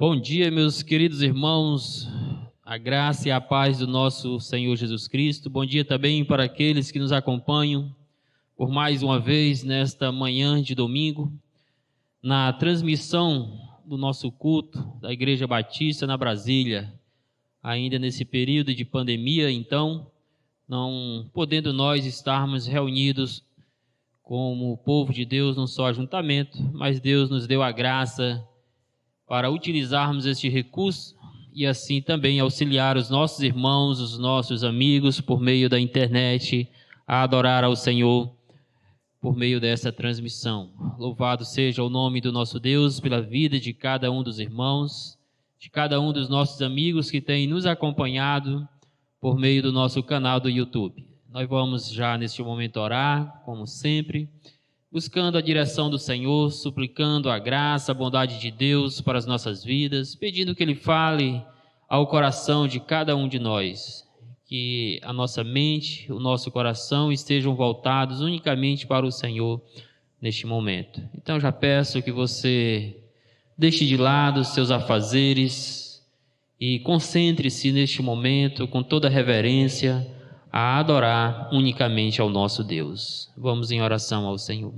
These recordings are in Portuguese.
Bom dia, meus queridos irmãos, a graça e a paz do nosso Senhor Jesus Cristo. Bom dia também para aqueles que nos acompanham por mais uma vez nesta manhã de domingo, na transmissão do nosso culto da Igreja Batista na Brasília, ainda nesse período de pandemia, então, não podendo nós estarmos reunidos como povo de Deus num só ajuntamento, mas Deus nos deu a graça para utilizarmos este recurso e assim também auxiliar os nossos irmãos, os nossos amigos, por meio da internet, a adorar ao Senhor por meio dessa transmissão. Louvado seja o nome do nosso Deus pela vida de cada um dos irmãos, de cada um dos nossos amigos que tem nos acompanhado por meio do nosso canal do YouTube. Nós vamos já neste momento orar, como sempre, buscando a direção do Senhor, suplicando a graça, a bondade de Deus para as nossas vidas, pedindo que Ele fale ao coração de cada um de nós, que a nossa mente, o nosso coração estejam voltados unicamente para o Senhor neste momento. Então já peço que você deixe de lado os seus afazeres e concentre-se neste momento com toda reverência a adorar unicamente ao nosso Deus. Vamos em oração ao Senhor.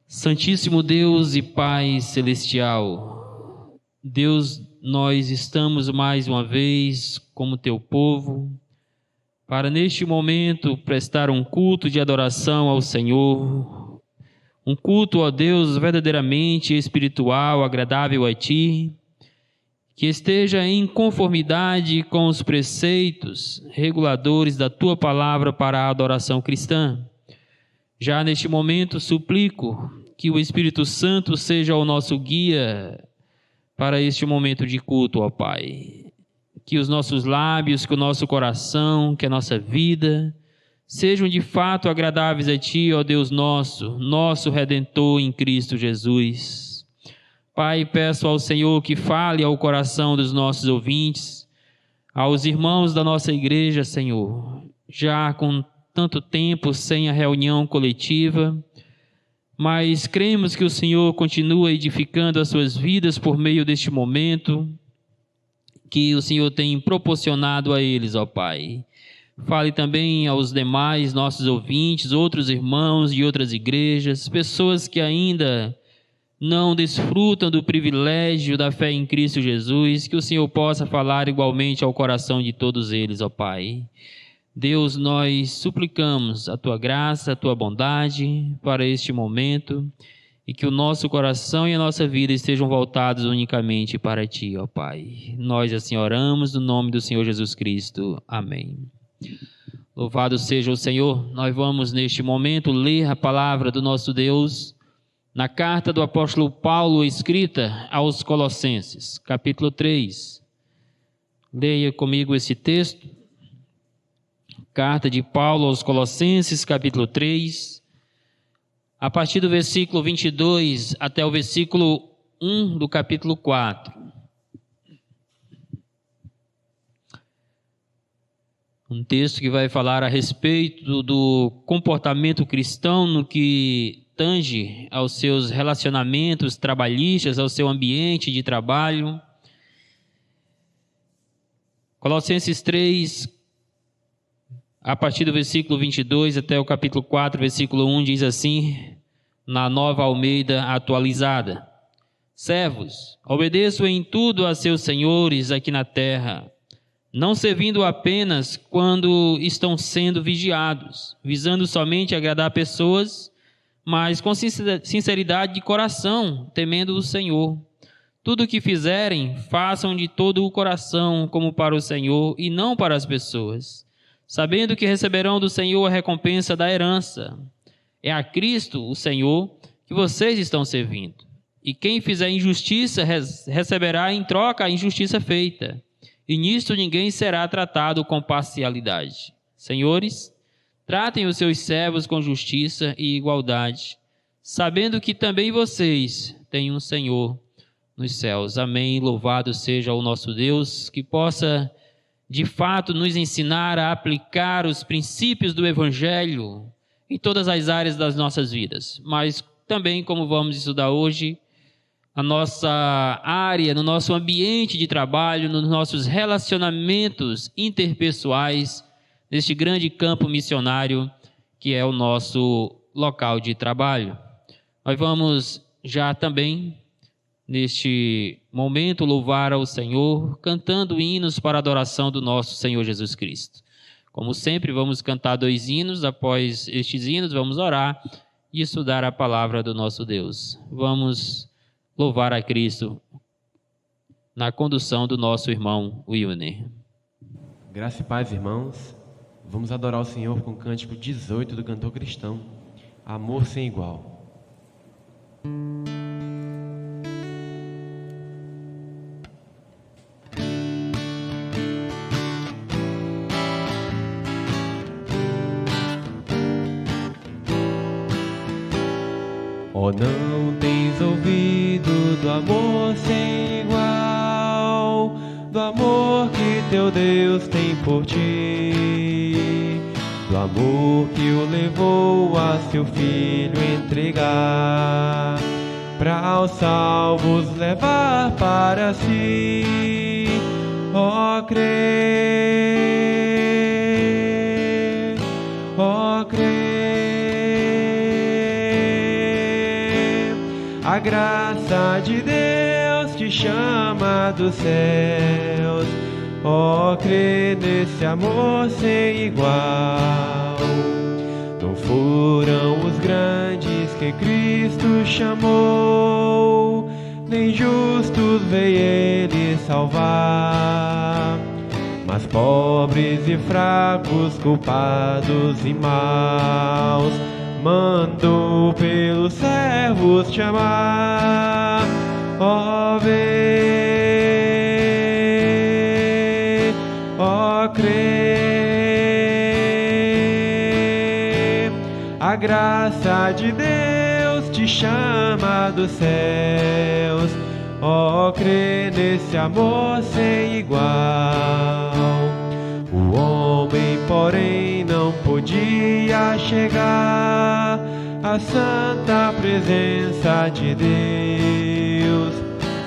Santíssimo Deus e Pai Celestial, Deus, nós estamos mais uma vez como teu povo, para neste momento prestar um culto de adoração ao Senhor, um culto, ó Deus, verdadeiramente espiritual, agradável a Ti, que esteja em conformidade com os preceitos reguladores da Tua palavra para a adoração cristã. Já neste momento suplico que o Espírito Santo seja o nosso guia para este momento de culto, ó Pai. Que os nossos lábios, que o nosso coração, que a nossa vida sejam de fato agradáveis a Ti, ó Deus nosso Redentor em Cristo Jesus. Pai, peço ao Senhor que fale ao coração dos nossos ouvintes, aos irmãos da nossa igreja, Senhor, já com tanto tempo sem a reunião coletiva, mas cremos que o Senhor continua edificando as suas vidas por meio deste momento que o Senhor tem proporcionado a eles, ó Pai. Fale também aos demais nossos ouvintes, outros irmãos de outras igrejas, pessoas que ainda não desfrutam do privilégio da fé em Cristo Jesus, que o Senhor possa falar igualmente ao coração de todos eles, ó Pai. Deus, nós suplicamos a Tua graça, a Tua bondade para este momento e que o nosso coração e a nossa vida estejam voltados unicamente para Ti, ó Pai. Nós assim oramos no nome do Senhor Jesus Cristo. Amém. Louvado seja o Senhor. Nós vamos neste momento ler a palavra do nosso Deus na carta do apóstolo Paulo, escrita aos Colossenses, capítulo 3. Leia comigo esse texto. Carta de Paulo aos Colossenses, capítulo 3, a partir do versículo 22 até o versículo 1 do capítulo 4. Um texto que vai falar a respeito do comportamento cristão no que tange aos seus relacionamentos trabalhistas, ao seu ambiente de trabalho. Colossenses 3, a partir do versículo 22 até o capítulo 4, versículo 1, diz assim, na Nova Almeida atualizada: Servos, obedeçam em tudo a seus senhores aqui na terra, não servindo apenas quando estão sendo vigiados, visando somente agradar pessoas, mas com sinceridade de coração, temendo o Senhor. Tudo o que fizerem, façam de todo o coração, como para o Senhor e não para as pessoas, sabendo que receberão do Senhor a recompensa da herança. É a Cristo, o Senhor, que vocês estão servindo. E quem fizer injustiça, receberá em troca a injustiça feita. E nisto ninguém será tratado com parcialidade. Senhores, tratem os seus servos com justiça e igualdade, sabendo que também vocês têm um Senhor nos céus. Amém. Louvado seja o nosso Deus, que possa, de fato, nos ensinar a aplicar os princípios do Evangelho em todas as áreas das nossas vidas. Mas também, como vamos estudar hoje, na nossa área, no nosso ambiente de trabalho, nos nossos relacionamentos interpessoais, neste grande campo missionário que é o nosso local de trabalho. Nós vamos já também, neste momento, louvar ao Senhor, cantando hinos para a adoração do nosso Senhor Jesus Cristo. Como sempre, vamos cantar 2 hinos, após estes hinos vamos orar e estudar a palavra do nosso Deus. Vamos louvar a Cristo na condução do nosso irmão Wilner. Graça e paz, irmãos. Vamos adorar o Senhor com o cântico 18 do cantor cristão, Amor Sem Igual. Oh, não tens ouvido do amor sem igual, do amor que teu Deus tem por ti, do amor que o levou a seu Filho entregar, para aos salvos levar para si. Ó crer, ó crer. A graça de Deus te chama dos céus, ó, crê nesse amor sem igual. Não foram os grandes que Cristo chamou, nem justos veio Ele salvar, mas pobres e fracos, culpados e maus, mandou pelos servos te amar. Ó, vê, ó, crê. A graça de Deus te chama dos céus, ó, crê nesse amor sem igual. O homem, porém, não podia chegar à santa presença de Deus,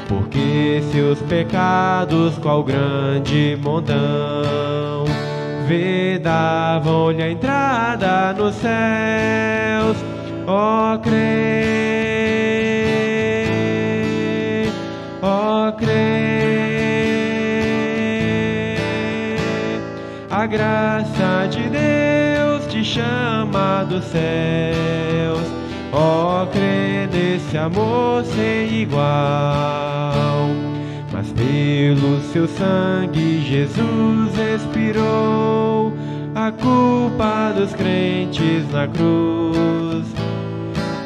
porque seus pecados, qual grande montão, vedavam-lhe a entrada nos céus. Ó, crê, ó, crê. A graça de Deus te chama dos céus, ó, crê nesse amor sem igual. Mas pelo seu sangue Jesus expirou a culpa dos crentes na cruz,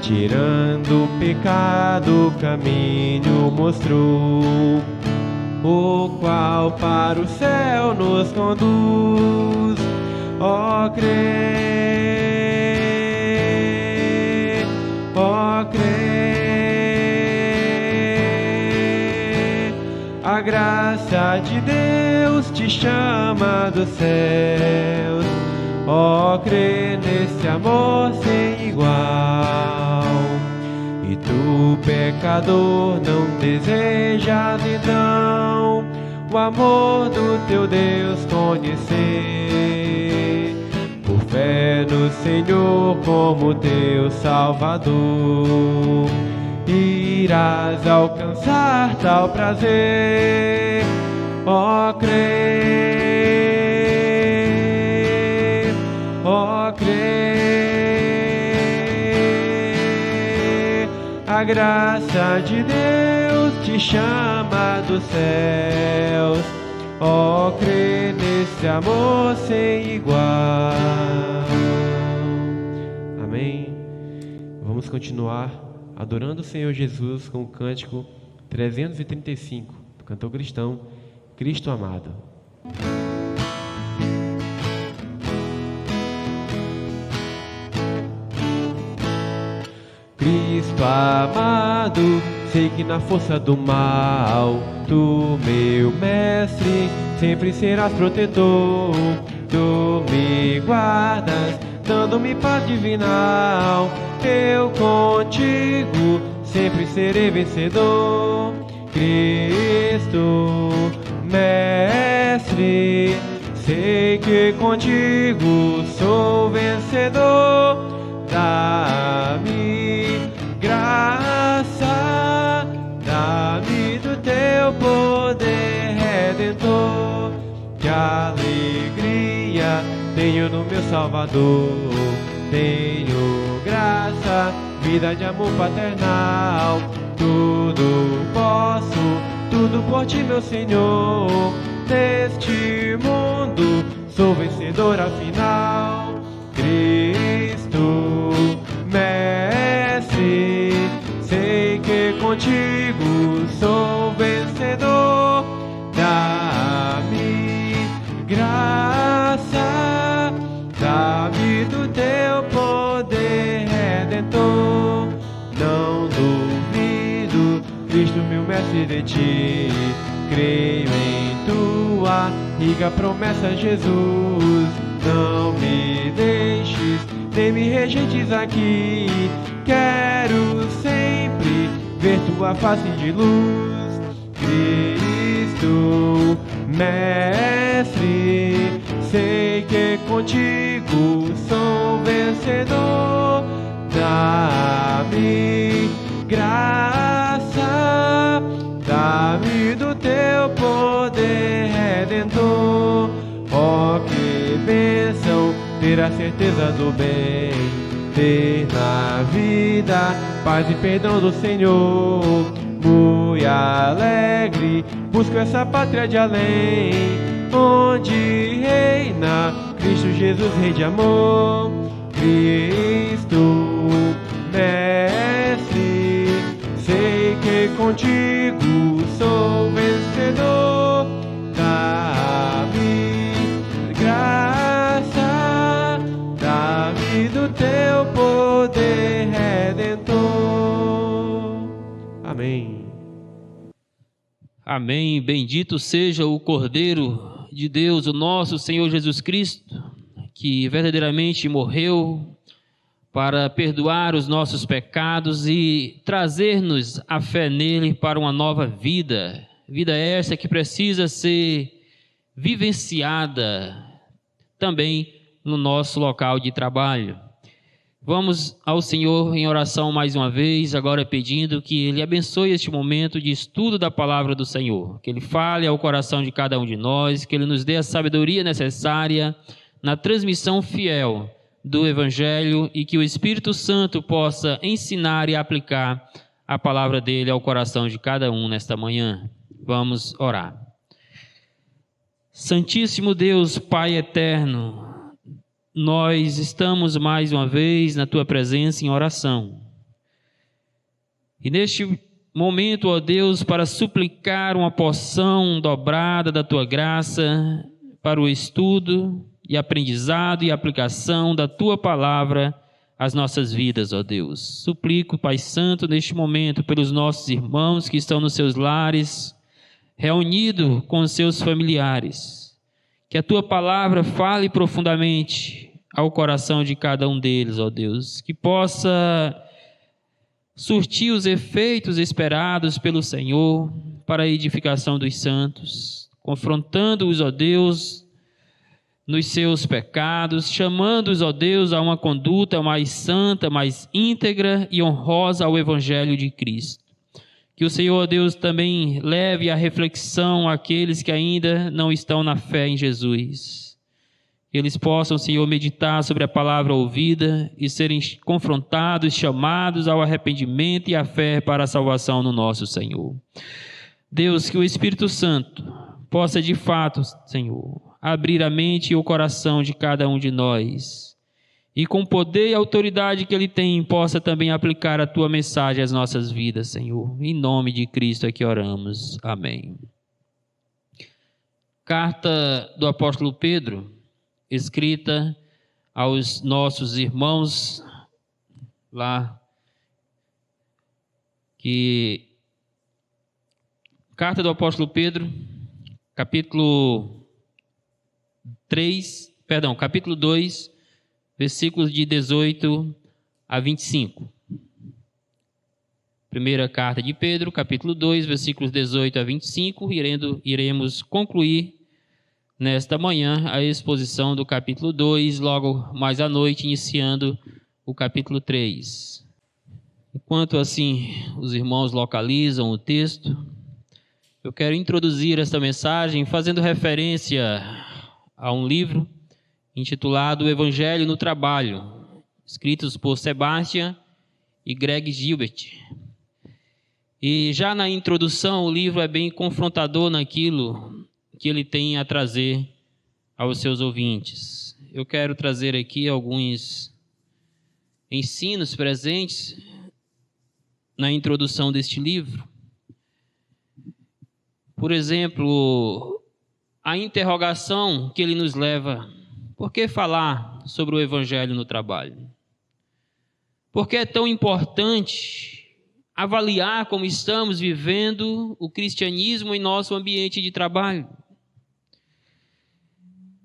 tirando o pecado, o caminho mostrou, o qual para o céu nos conduz. Ó, crê, ó, crê. A graça de Deus te chama dos céus, ó, crê nesse amor sem igual. E tu, pecador, não desejas então o amor do teu Deus conhecer, por fé no Senhor como teu Salvador, irás alcançar tal prazer. Ó, crê, ó, crê. A graça de Deus te chama dos céus, ó, crê nesse amor sem igual. Amém. Vamos continuar adorando o Senhor Jesus com o cântico 335 do cantor cristão, Cristo Amado. Cristo amado, sei que na força do mal, tu, meu mestre, sempre serás protetor. Tu me guardas, dando-me paz divinal. Eu contigo sempre serei vencedor. Cristo, Mestre, sei que contigo sou vencedor. Dá-me graça, dá-me do teu poder redentor. Que alegria tenho no meu Salvador. Tenho graça, vida de amor paternal. Tudo posso, tudo por ti, meu Senhor. Neste mundo sou vencedor afinal. Cristo, Mestre, sei que contigo sou vencedor. Dá-me graça, dá-me do teu poder redentor. Não duvido, Cristo, meu mestre, de ti. Creio em tua rica promessa, Jesus. Não me deixes, nem me rejeites aqui. Quero sempre ver tua face de luz. Cristo, Mestre, sei que contigo sou vencedor. Dá-me graça, dá-me do teu poder redentor. Oh, que bênção ter a certeza do bem, ter na vida paz e perdão do Senhor. Muito alegre busco essa pátria de além, onde reina Cristo Jesus, Rei de amor. Cristo, Mestre, sei que contigo sou vencedor. Dá-me graça, dá-me do teu poder redentor. Amém. Amém. Bendito seja o Cordeiro de Deus, o nosso Senhor Jesus Cristo, que verdadeiramente morreu para perdoar os nossos pecados e trazer-nos a fé nele para uma nova vida. Vida essa que precisa ser vivenciada também no nosso local de trabalho. Vamos ao Senhor em oração mais uma vez, agora pedindo que Ele abençoe este momento de estudo da palavra do Senhor, que Ele fale ao coração de cada um de nós, que Ele nos dê a sabedoria necessária na transmissão fiel do Evangelho e que o Espírito Santo possa ensinar e aplicar a palavra dele ao coração de cada um nesta manhã. Vamos orar. Santíssimo Deus, Pai eterno, nós estamos mais uma vez na Tua presença em oração. E neste momento, ó Deus, para suplicar uma porção dobrada da Tua graça para o estudo e aprendizado e aplicação da Tua palavra às nossas vidas, ó Deus. Suplico, Pai Santo, neste momento, pelos nossos irmãos que estão nos seus lares, reunidos com os seus familiares, que a Tua palavra fale profundamente ao coração de cada um deles, ó Deus, que possa surtir os efeitos esperados pelo Senhor para a edificação dos santos, confrontando-os, ó Deus, nos seus pecados, chamando-os, ó Deus, a uma conduta mais santa, mais íntegra e honrosa ao Evangelho de Cristo. Que o Senhor, ó Deus, também leve a reflexão àqueles que ainda não estão na fé em Jesus. Que eles possam, Senhor, meditar sobre a palavra ouvida e serem confrontados, chamados ao arrependimento e à fé para a salvação no nosso Senhor. Deus, que o Espírito Santo possa de fato, Senhor, abrir a mente e o coração de cada um de nós e com o poder e autoridade que Ele tem, possa também aplicar a Tua mensagem às nossas vidas, Senhor. Em nome de Cristo é que oramos. Amém. Carta do apóstolo Pedro, escrita aos nossos irmãos lá, Carta do apóstolo Pedro, capítulo 2, versículos de 18 a 25. Primeira carta de Pedro, capítulo 2, versículos 18 a 25, iremos concluir nesta manhã a exposição do capítulo 2, logo mais à noite, iniciando o capítulo 3. Enquanto assim os irmãos localizam o texto, eu quero introduzir esta mensagem fazendo referência a um livro intitulado O Evangelho no Trabalho, escritos por Sebastian e Greg Gilbert. E já na introdução, o livro é bem confrontador naquilo que ele tem a trazer aos seus ouvintes. Eu quero trazer aqui alguns ensinos presentes na introdução deste livro. Por exemplo, a interrogação que ele nos leva: por que falar sobre o Evangelho no trabalho? Por que é tão importante avaliar como estamos vivendo o cristianismo em nosso ambiente de trabalho?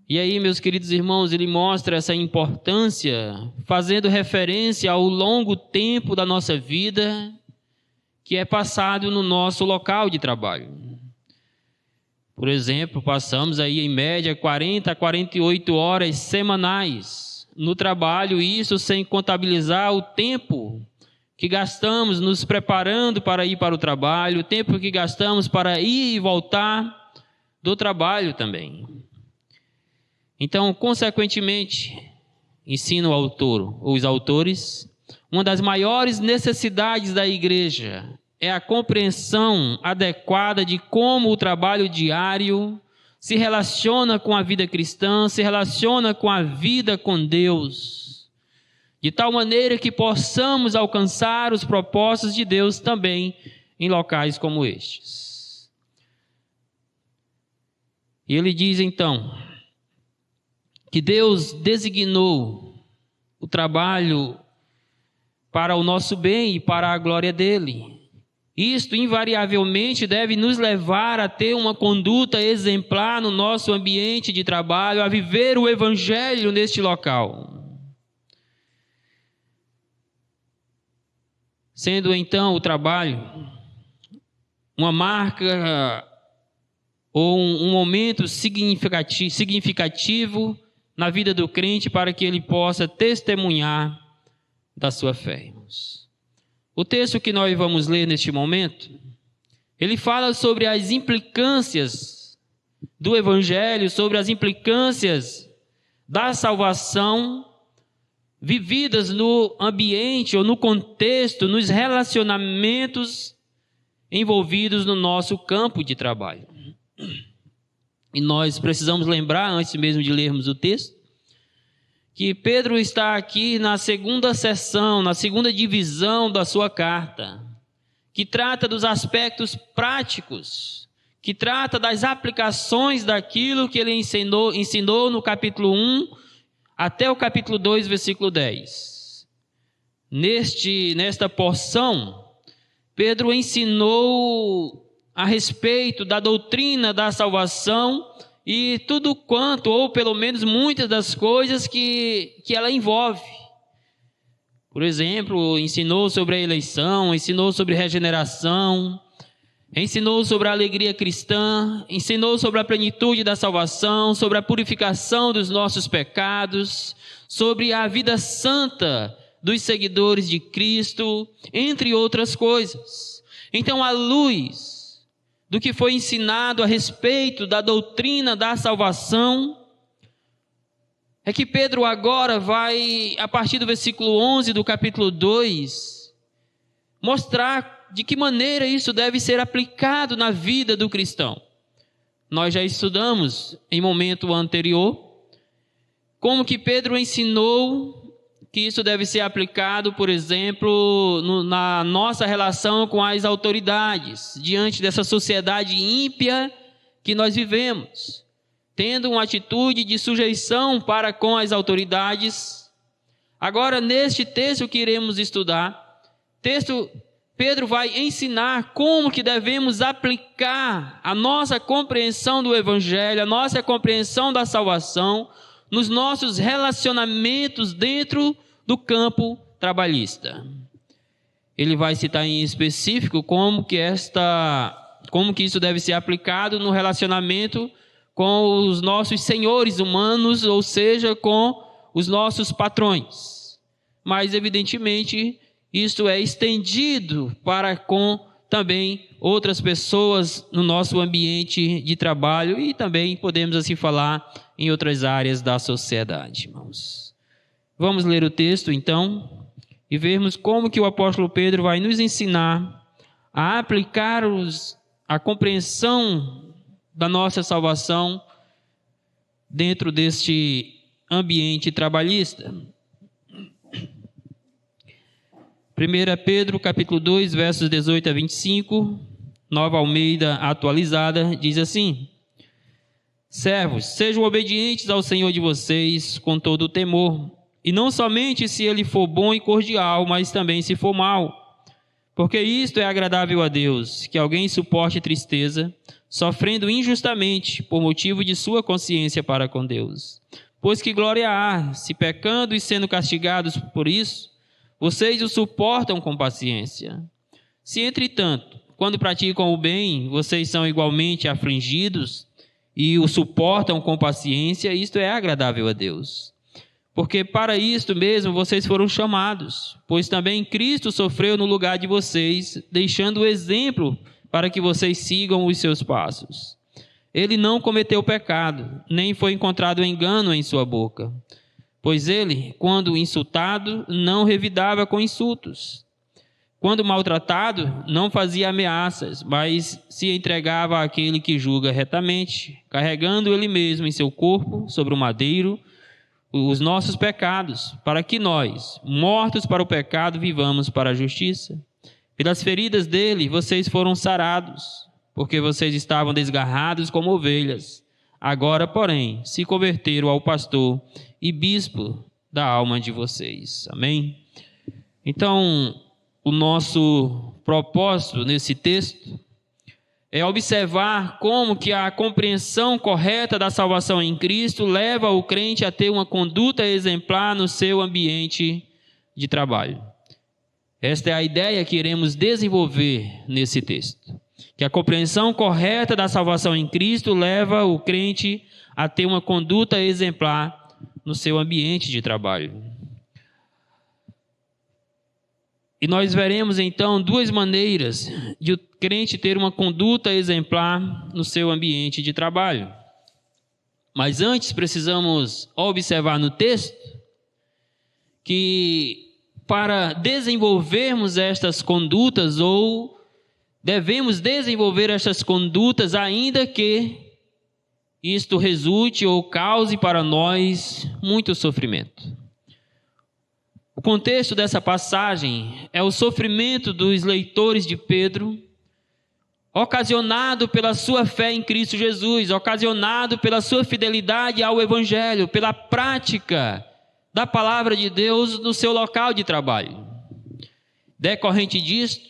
E aí, meus queridos irmãos, ele mostra essa importância fazendo referência ao longo tempo da nossa vida que é passado no nosso local de trabalho. Por exemplo, passamos aí em média 40 a 48 horas semanais no trabalho, e isso sem contabilizar o tempo que gastamos nos preparando para ir para o trabalho, o tempo que gastamos para ir e voltar do trabalho também. Então, consequentemente, ensina o autor ou os autores, uma das maiores necessidades da igreja é a compreensão adequada de como o trabalho diário se relaciona com a vida cristã, se relaciona com a vida com Deus, de tal maneira que possamos alcançar os propósitos de Deus também em locais como estes. E ele diz então que Deus designou o trabalho para o nosso bem e para a glória dele. Isto invariavelmente deve nos levar a ter uma conduta exemplar no nosso ambiente de trabalho, a viver o Evangelho neste local. Sendo então o trabalho uma marca ou um momento significativo na vida do crente para que ele possa testemunhar da sua fé. O texto que nós vamos ler neste momento, ele fala sobre as implicâncias do Evangelho, sobre as implicâncias da salvação vividas no ambiente ou no contexto, nos relacionamentos envolvidos no nosso campo de trabalho. E nós precisamos lembrar, antes mesmo de lermos o texto, que Pedro está aqui na segunda seção, na segunda divisão da sua carta, que trata dos aspectos práticos, que trata das aplicações daquilo que ele ensinou no capítulo 1 até o capítulo 2, versículo 10. Nesta porção, Pedro ensinou a respeito da doutrina da salvação e tudo quanto, ou pelo menos muitas das coisas que ela envolve. Por exemplo, ensinou sobre a eleição, ensinou sobre regeneração, ensinou sobre a alegria cristã, ensinou sobre a plenitude da salvação, sobre a purificação dos nossos pecados, sobre a vida santa dos seguidores de Cristo, entre outras coisas. Então, à luz do que foi ensinado a respeito da doutrina da salvação, é que Pedro agora vai, a partir do versículo 11 do capítulo 2, mostrar de que maneira isso deve ser aplicado na vida do cristão. Nós já estudamos em momento anterior como que Pedro ensinou que isso deve ser aplicado, por exemplo, na nossa relação com as autoridades, diante dessa sociedade ímpia que nós vivemos, tendo uma atitude de sujeição para com as autoridades. Agora, neste texto que iremos estudar, Pedro vai ensinar como que devemos aplicar a nossa compreensão do Evangelho, a nossa compreensão da salvação, nos nossos relacionamentos dentro do campo trabalhista. ele vai citar em específico como que isso deve ser aplicado no relacionamento com os nossos senhores humanos, ou seja, com os nossos patrões. Mas, evidentemente, isto é estendido para com também outras pessoas no nosso ambiente de trabalho e também podemos assim falar em outras áreas da sociedade, irmãos. Vamos ler o texto, então, e vermos como que o apóstolo Pedro vai nos ensinar a aplicar a compreensão da nossa salvação dentro deste ambiente trabalhista. 1 Pedro, capítulo 2, versos 18 a 25, Nova Almeida atualizada, diz assim: Servos, sejam obedientes ao Senhor de vocês com todo o temor, e não somente se ele for bom e cordial, mas também se for mau. Porque isto é agradável a Deus, que alguém suporte tristeza, sofrendo injustamente por motivo de sua consciência para com Deus. Pois que glória há, se pecando e sendo castigados por isso, vocês o suportam com paciência. Se, entretanto, quando praticam o bem, vocês são igualmente afligidos e o suportam com paciência, isto é agradável a Deus. Porque para isto mesmo vocês foram chamados, pois também Cristo sofreu no lugar de vocês, deixando o exemplo para que vocês sigam os seus passos. Ele não cometeu pecado, nem foi encontrado engano em sua boca. Pois ele, quando insultado, não revidava com insultos. Quando maltratado, não fazia ameaças, mas se entregava àquele que julga retamente, carregando ele mesmo em seu corpo, sobre o madeiro, os nossos pecados, para que nós, mortos para o pecado, vivamos para a justiça. Pelas feridas dele, vocês foram sarados, porque vocês estavam desgarrados como ovelhas. Agora, porém, se converteram ao pastor e bispo da alma de vocês. Amém? Então, o nosso propósito nesse texto é observar como que a compreensão correta da salvação em Cristo leva o crente a ter uma conduta exemplar no seu ambiente de trabalho. Esta é a ideia que iremos desenvolver nesse texto. Que a compreensão correta da salvação em Cristo leva o crente a ter uma conduta exemplar no seu ambiente de trabalho. E nós veremos então duas maneiras de o crente ter uma conduta exemplar no seu ambiente de trabalho. Mas antes precisamos observar no texto que para desenvolvermos estas condutas, ou devemos desenvolver estas condutas, ainda que isto resulte ou cause para nós muito sofrimento. O contexto dessa passagem é o sofrimento dos leitores de Pedro, ocasionado pela sua fé em Cristo Jesus, ocasionado pela sua fidelidade ao Evangelho, pela prática da palavra de Deus no seu local de trabalho. Decorrente disto,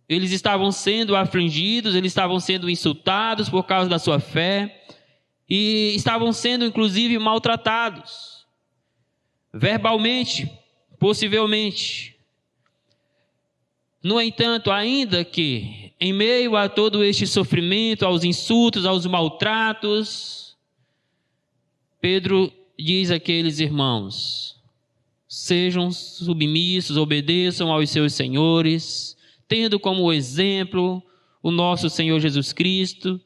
eles estavam sendo afligidos, eles estavam sendo insultados por causa da sua fé e estavam sendo inclusive maltratados, verbalmente, possivelmente. No entanto, ainda que em meio a todo este sofrimento, aos insultos, aos maltratos, Pedro diz àqueles irmãos: sejam submissos, obedeçam aos seus senhores, tendo como exemplo o nosso Senhor Jesus Cristo,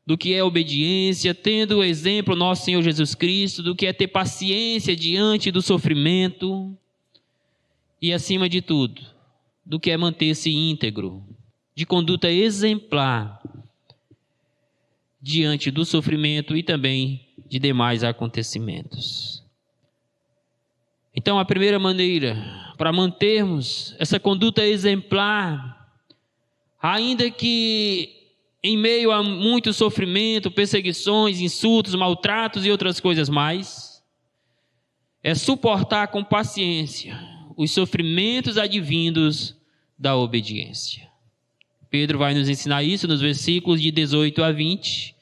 do que é obediência, tendo o exemplo nosso Senhor Jesus Cristo, do que é ter paciência diante do sofrimento, e acima de tudo, do que é manter-se íntegro, de conduta exemplar diante do sofrimento e também de demais acontecimentos. Então, a primeira maneira para mantermos essa conduta exemplar, ainda que em meio a muito sofrimento, perseguições, insultos, maltratos e outras coisas mais, é suportar com paciência os sofrimentos advindos da obediência. Pedro vai nos ensinar isso nos versículos de 18 a 20,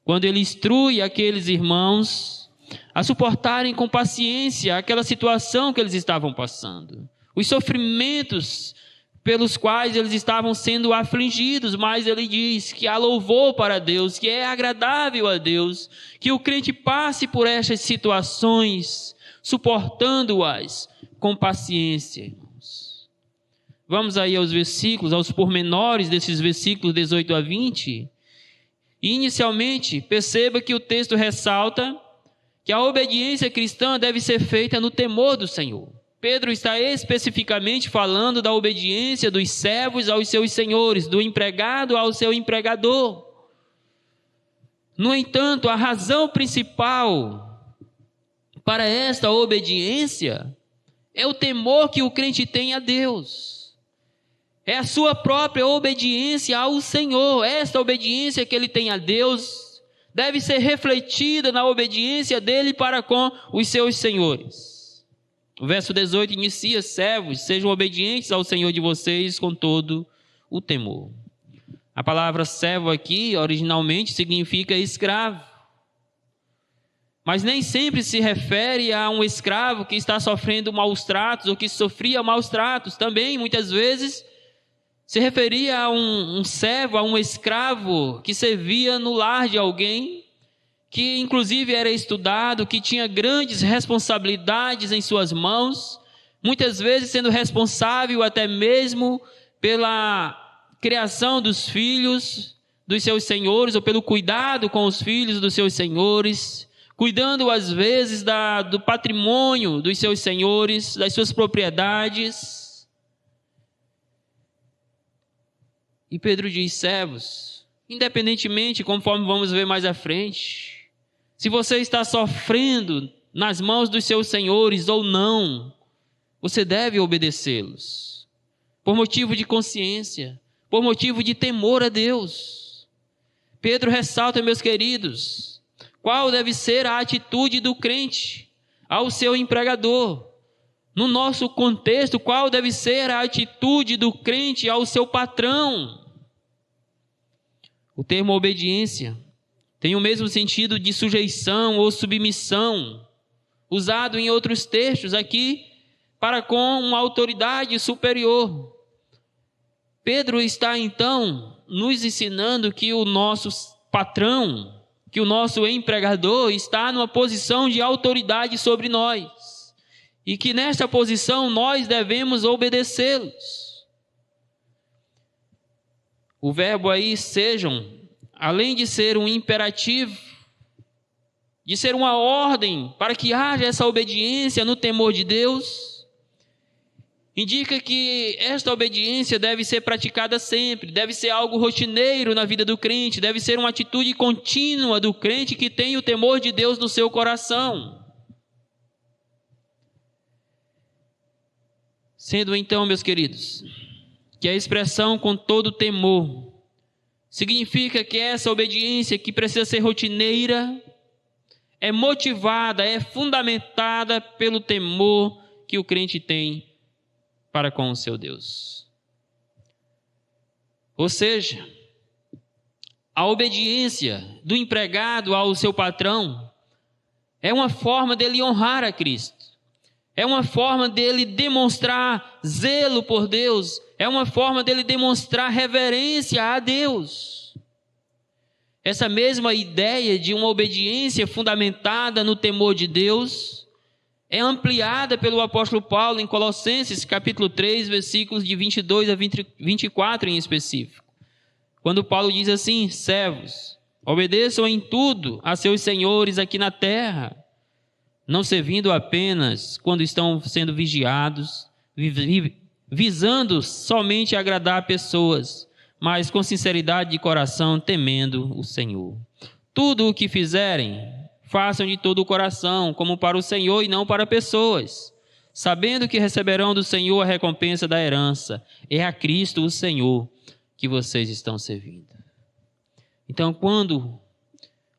quando ele instrui aqueles irmãos a suportarem com paciência aquela situação que eles estavam passando, os sofrimentos pelos quais eles estavam sendo afligidos, mas ele diz que há louvor para Deus, que é agradável a Deus, que o crente passe por estas situações, suportando-as com paciência, irmãos. Vamos aí aos versículos, aos pormenores desses versículos 18 a 20. E inicialmente, perceba que o texto ressalta que a obediência cristã deve ser feita no temor do Senhor. Pedro está especificamente falando da obediência dos servos aos seus senhores, do empregado ao seu empregador. No entanto, a razão principal para esta obediência é o temor que o crente tem a Deus. É a sua própria obediência ao Senhor. Esta obediência que ele tem a Deus deve ser refletida na obediência dele para com os seus senhores. O verso 18 inicia: servos, sejam obedientes ao Senhor de vocês com todo o temor. A palavra servo aqui, originalmente, significa escravo. Mas nem sempre se refere a um escravo que está sofrendo maus tratos ou que sofria maus tratos. Também, muitas vezes, se referia a um servo, a um escravo que servia no lar de alguém, que inclusive era estudado, que tinha grandes responsabilidades em suas mãos, muitas vezes sendo responsável até mesmo pela criação dos filhos dos seus senhores, ou pelo cuidado com os filhos dos seus senhores, cuidando às vezes do patrimônio dos seus senhores, das suas propriedades. E Pedro diz: servos, independentemente, conforme vamos ver mais à frente, se você está sofrendo nas mãos dos seus senhores ou não, você deve obedecê-los, por motivo de consciência, por motivo de temor a Deus. Pedro ressalta, meus queridos, qual deve ser a atitude do crente ao seu empregador. No nosso contexto, qual deve ser a atitude do crente ao seu patrão? O termo obediência tem o mesmo sentido de sujeição ou submissão, usado em outros textos aqui para com uma autoridade superior. Pedro está então nos ensinando que o nosso patrão, que o nosso empregador está numa posição de autoridade sobre nós, e que nesta posição nós devemos obedecê-los. O verbo aí sejam, além de ser um imperativo, de ser uma ordem para que haja essa obediência no temor de Deus, indica que esta obediência deve ser praticada sempre, deve ser algo rotineiro na vida do crente, deve ser uma atitude contínua do crente que tem o temor de Deus no seu coração. Sendo então, meus queridos, que a expressão com todo temor significa que essa obediência, que precisa ser rotineira, é motivada, é fundamentada pelo temor que o crente tem para com o seu Deus. Ou seja, a obediência do empregado ao seu patrão é uma forma dele honrar a Cristo, é uma forma dele demonstrar zelo por Deus, é uma forma dele demonstrar reverência a Deus. Essa mesma ideia de uma obediência fundamentada no temor de Deus é ampliada pelo apóstolo Paulo em Colossenses, capítulo 3, versículos de 22 a 24 em específico. Quando Paulo diz assim: servos, obedeçam em tudo a seus senhores aqui na terra, não servindo apenas quando estão sendo vigiados, visando somente agradar pessoas, mas com sinceridade de coração, temendo o Senhor. Tudo o que fizerem, façam de todo o coração, como para o Senhor e não para pessoas, sabendo que receberão do Senhor a recompensa da herança. É a Cristo, o Senhor, que vocês estão servindo. Então, quando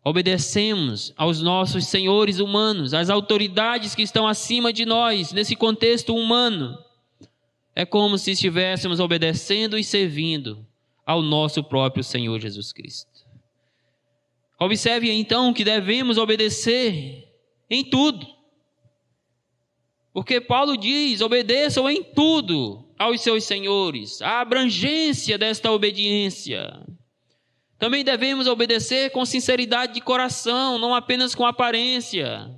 obedecemos aos nossos senhores humanos, às autoridades que estão acima de nós, nesse contexto humano, é como se estivéssemos obedecendo e servindo ao nosso próprio Senhor Jesus Cristo. Observe então que devemos obedecer em tudo. Porque Paulo diz: obedeçam em tudo aos seus senhores, a abrangência desta obediência. Também devemos obedecer com sinceridade de coração, não apenas com aparência.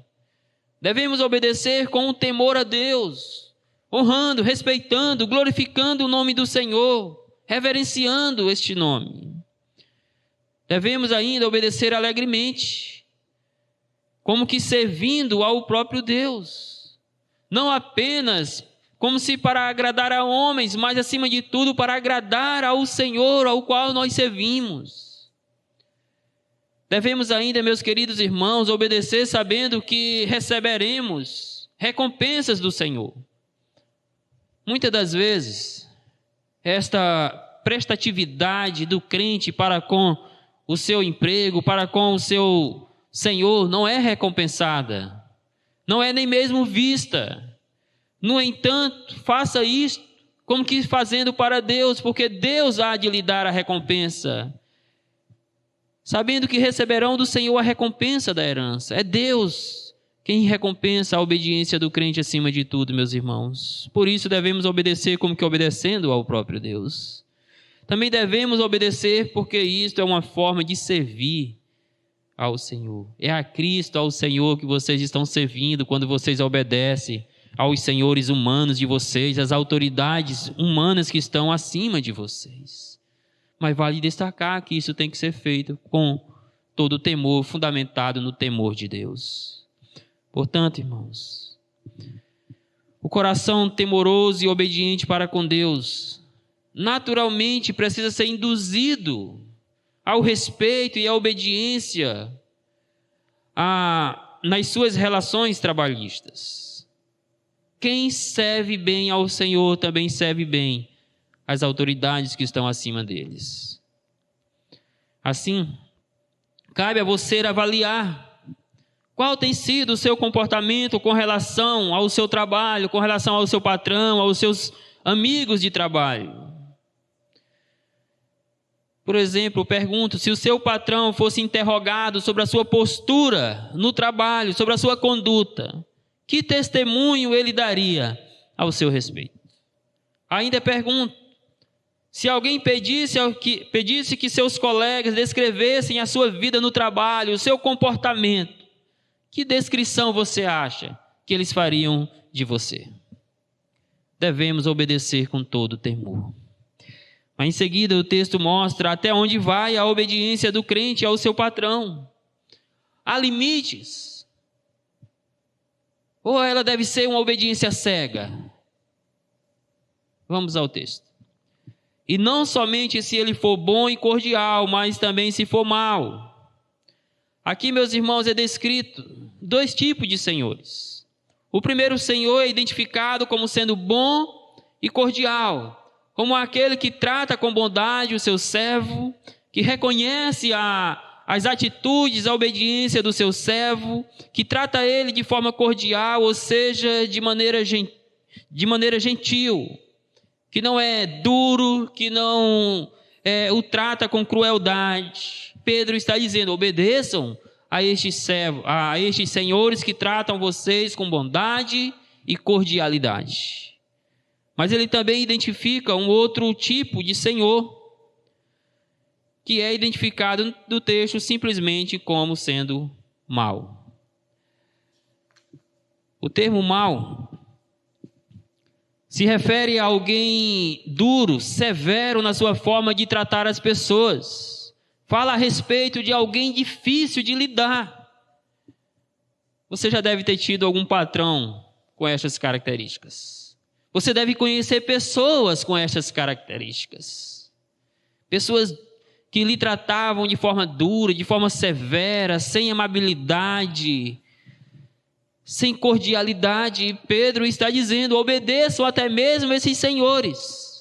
Devemos obedecer com o temor a Deus, honrando, respeitando, glorificando o nome do Senhor, reverenciando este nome. Devemos ainda obedecer alegremente, como que servindo ao próprio Deus, não apenas como se para agradar a homens, mas acima de tudo para agradar ao Senhor, ao qual nós servimos. Devemos ainda, meus queridos irmãos, obedecer sabendo que receberemos recompensas do Senhor. Muitas das vezes, esta prestatividade do crente para com o seu emprego, para com o seu Senhor, não é recompensada, não é nem mesmo vista. No entanto, faça isto como que fazendo para Deus, porque Deus há de lhe dar a recompensa, sabendo que receberão do Senhor a recompensa da herança. É Deus quem recompensa a obediência do crente acima de tudo, meus irmãos. Por isso devemos obedecer como que obedecendo ao próprio Deus. Também devemos obedecer porque isto é uma forma de servir ao Senhor. É a Cristo, ao Senhor que vocês estão servindo quando vocês obedecem aos senhores humanos de vocês, às autoridades humanas que estão acima de vocês. Mas vale destacar que isso tem que ser feito com todo o temor, fundamentado no temor de Deus. Portanto, irmãos, o coração temoroso e obediente para com Deus naturalmente precisa ser induzido ao respeito e à obediência nas suas relações trabalhistas. Quem serve bem ao Senhor também serve bem as autoridades que estão acima deles. Assim, cabe a você avaliar qual tem sido o seu comportamento com relação ao seu trabalho, com relação ao seu patrão, aos seus amigos de trabalho. Por exemplo, pergunto, se o seu patrão fosse interrogado sobre a sua postura no trabalho, sobre a sua conduta, que testemunho ele daria ao seu respeito? Ainda pergunto, se alguém pedisse que seus colegas descrevessem a sua vida no trabalho, o seu comportamento, que descrição você acha que eles fariam de você? Devemos obedecer com todo temor. Mas em seguida o texto mostra até onde vai a obediência do crente ao seu patrão. Há limites? Ou ela deve ser uma obediência cega? Vamos ao texto. E não somente se ele for bom e cordial, mas também se for mau. Aqui, meus irmãos, é descrito 2 tipos de senhores. O primeiro senhor é identificado como sendo bom e cordial, como aquele que trata com bondade o seu servo, que reconhece as atitudes, a obediência do seu servo, que trata ele de forma cordial, ou seja, de maneira gentil, que não é duro, que não o trata com crueldade. Pedro está dizendo, obedeçam a estes senhores que tratam vocês com bondade e cordialidade. Mas ele também identifica um outro tipo de senhor, que é identificado no texto simplesmente como sendo mau. O termo mau se refere a alguém duro, severo na sua forma de tratar as pessoas. Fala a respeito de alguém difícil de lidar. Você já deve ter tido algum patrão com estas características. Você deve conhecer pessoas com estas características. Pessoas que lhe tratavam de forma dura, de forma severa, sem amabilidade, sem cordialidade. Pedro está dizendo, obedeçam até mesmo esses senhores.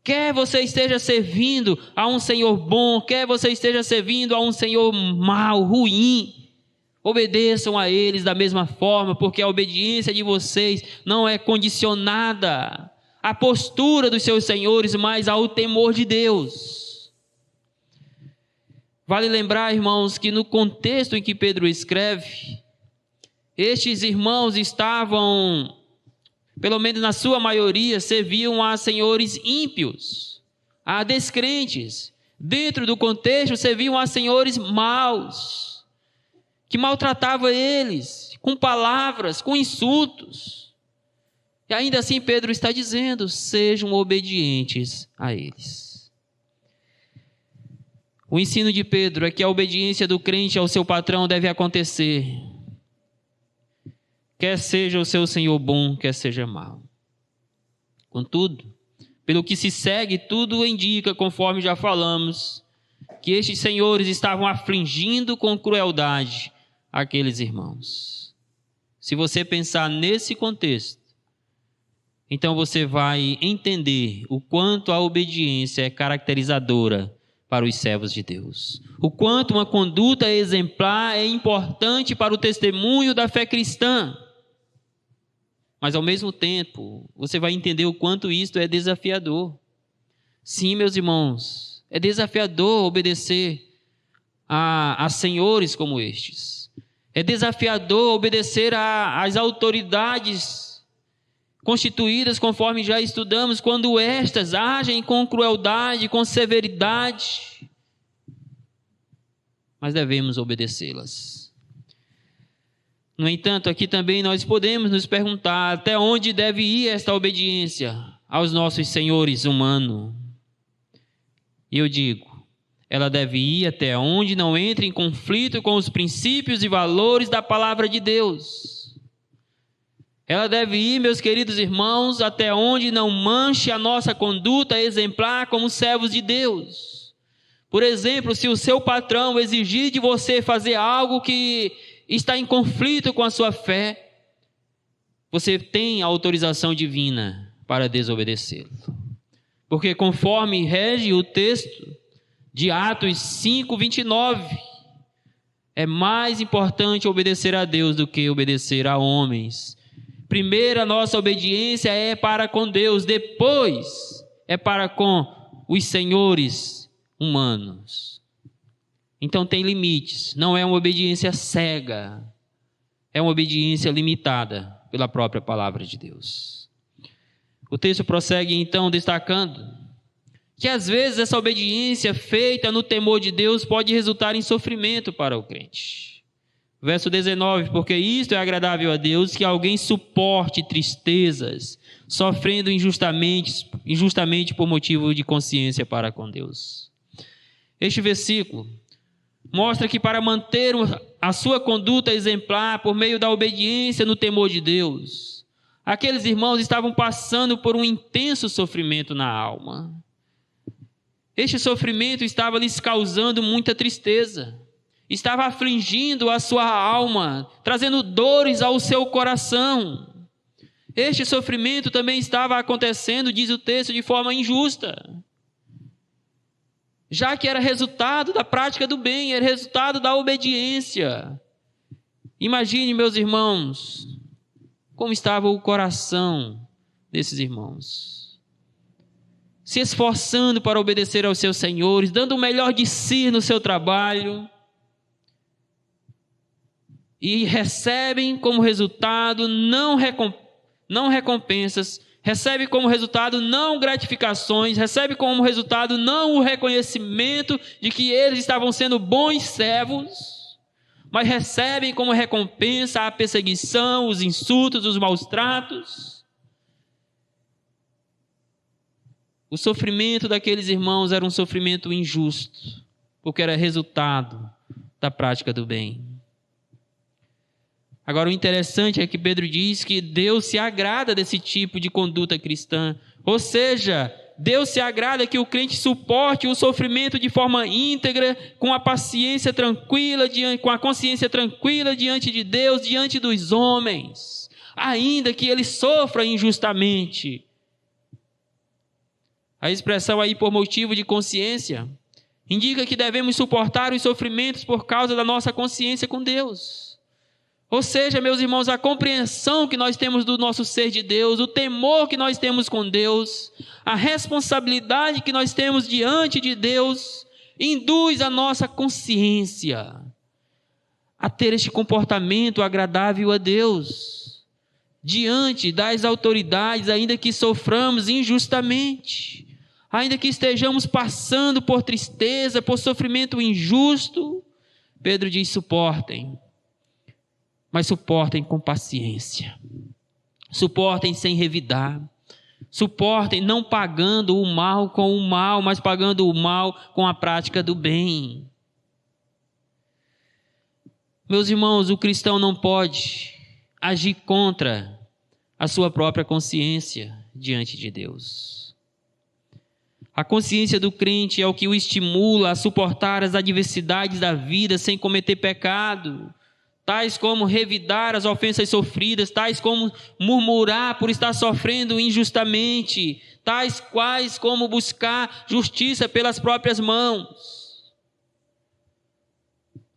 Quer você esteja servindo a um senhor bom, quer você esteja servindo a um senhor mau, ruim, obedeçam a eles da mesma forma, porque a obediência de vocês não é condicionada à postura dos seus senhores, mas ao temor de Deus. Vale lembrar, irmãos, que no contexto em que Pedro escreve, estes irmãos estavam pelo menos na sua maioria, serviam a senhores ímpios, a descrentes. Dentro do contexto, serviam a senhores maus, que maltratavam eles, com palavras, com insultos. E ainda assim Pedro está dizendo: sejam obedientes a eles. O ensino de Pedro é que a obediência do crente ao seu patrão deve acontecer, quer seja o seu senhor bom, quer seja mau. Contudo, pelo que se segue, tudo indica, conforme já falamos, que estes senhores estavam afligindo com crueldade aqueles irmãos. Se você pensar nesse contexto, então você vai entender o quanto a obediência é caracterizadora para os servos de Deus. O quanto uma conduta exemplar é importante para o testemunho da fé cristã. Mas ao mesmo tempo, você vai entender o quanto isto é desafiador. Sim, meus irmãos, é desafiador obedecer a senhores como estes. É desafiador obedecer às autoridades constituídas, conforme já estudamos, quando estas agem com crueldade, com severidade. Mas devemos obedecê-las. No entanto, aqui também nós podemos nos perguntar até onde deve ir esta obediência aos nossos senhores humanos. E eu digo, ela deve ir até onde não entre em conflito com os princípios e valores da palavra de Deus. Ela deve ir, meus queridos irmãos, até onde não manche a nossa conduta exemplar como servos de Deus. Por exemplo, se o seu patrão exigir de você fazer algo que está em conflito com a sua fé, você tem a autorização divina para desobedecê-lo. Porque conforme rege o texto de Atos 5:29, é mais importante obedecer a Deus do que obedecer a homens. Primeiro, a nossa obediência é para com Deus, depois é para com os senhores humanos. Então tem limites, não é uma obediência cega, é uma obediência limitada pela própria palavra de Deus. O texto prossegue então destacando que às vezes essa obediência feita no temor de Deus pode resultar em sofrimento para o crente. Verso 19, porque isto é agradável a Deus, que alguém suporte tristezas, sofrendo injustamente por motivo de consciência para com Deus. Este versículo mostra que para manter a sua conduta exemplar por meio da obediência no temor de Deus, aqueles irmãos estavam passando por um intenso sofrimento na alma. Este sofrimento estava lhes causando muita tristeza. Estava afligindo a sua alma, trazendo dores ao seu coração. Este sofrimento também estava acontecendo, diz o texto, de forma injusta, já que era resultado da prática do bem, era resultado da obediência. Imagine, meus irmãos, como estava o coração desses irmãos, se esforçando para obedecer aos seus senhores, dando o melhor de si no seu trabalho, e recebem como resultado não recompensas, recebem como resultado não gratificações, recebem como resultado não o reconhecimento de que eles estavam sendo bons servos, mas recebem como recompensa a perseguição, os insultos, os maus tratos. O sofrimento daqueles irmãos era um sofrimento injusto, porque era resultado da prática do bem. Agora, o interessante é que Pedro diz que Deus se agrada desse tipo de conduta cristã. Ou seja, Deus se agrada que o crente suporte o sofrimento de forma íntegra, com a paciência tranquila, com a consciência tranquila diante de Deus, diante dos homens, ainda que ele sofra injustamente. A expressão aí por motivo de consciência indica que devemos suportar os sofrimentos por causa da nossa consciência com Deus. Ou seja, meus irmãos, a compreensão que nós temos do nosso ser de Deus, o temor que nós temos com Deus, a responsabilidade que nós temos diante de Deus, induz a nossa consciência a ter este comportamento agradável a Deus. diante das autoridades, ainda que soframos injustamente, ainda que estejamos passando por tristeza, por sofrimento injusto, Pedro diz: suportem, mas suportem com paciência, suportem sem revidar, suportem não pagando o mal com o mal, mas pagando o mal com a prática do bem. Meus irmãos, o cristão não pode agir contra a sua própria consciência diante de Deus. A consciência do crente é o que o estimula a suportar as adversidades da vida sem cometer pecado, tais como revidar as ofensas sofridas, tais como murmurar por estar sofrendo injustamente, tais quais como buscar justiça pelas próprias mãos.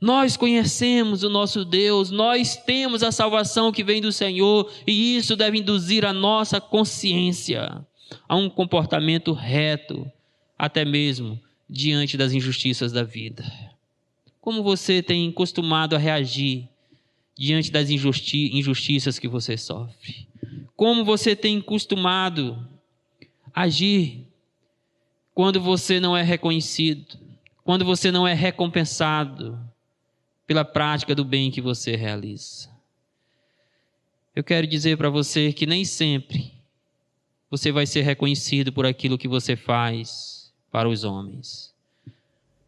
Nós conhecemos o nosso Deus, nós temos a salvação que vem do Senhor, e isso deve induzir a nossa consciência a um comportamento reto, até mesmo diante das injustiças da vida. Como você tem costumado a reagir diante das injustiças que você sofre? Como você tem costumado a agir quando você não é reconhecido, quando você não é recompensado pela prática do bem que você realiza? Eu quero dizer para você que nem sempre você vai ser reconhecido por aquilo que você faz para os homens.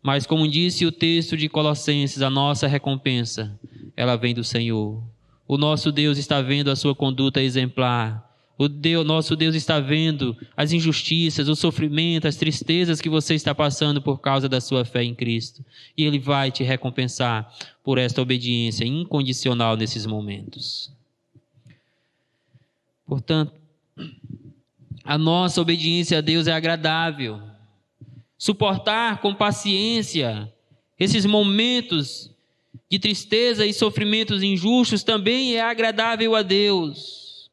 Mas como disse o texto de Colossenses, a nossa recompensa, ela vem do Senhor. O nosso Deus está vendo a sua conduta exemplar. Nosso Deus está vendo as injustiças, o sofrimento, as tristezas que você está passando por causa da sua fé em Cristo. E Ele vai te recompensar por esta obediência incondicional nesses momentos. Portanto, a nossa obediência a Deus é agradável. Suportar com paciência esses momentos de tristeza e sofrimentos injustos também é agradável a Deus.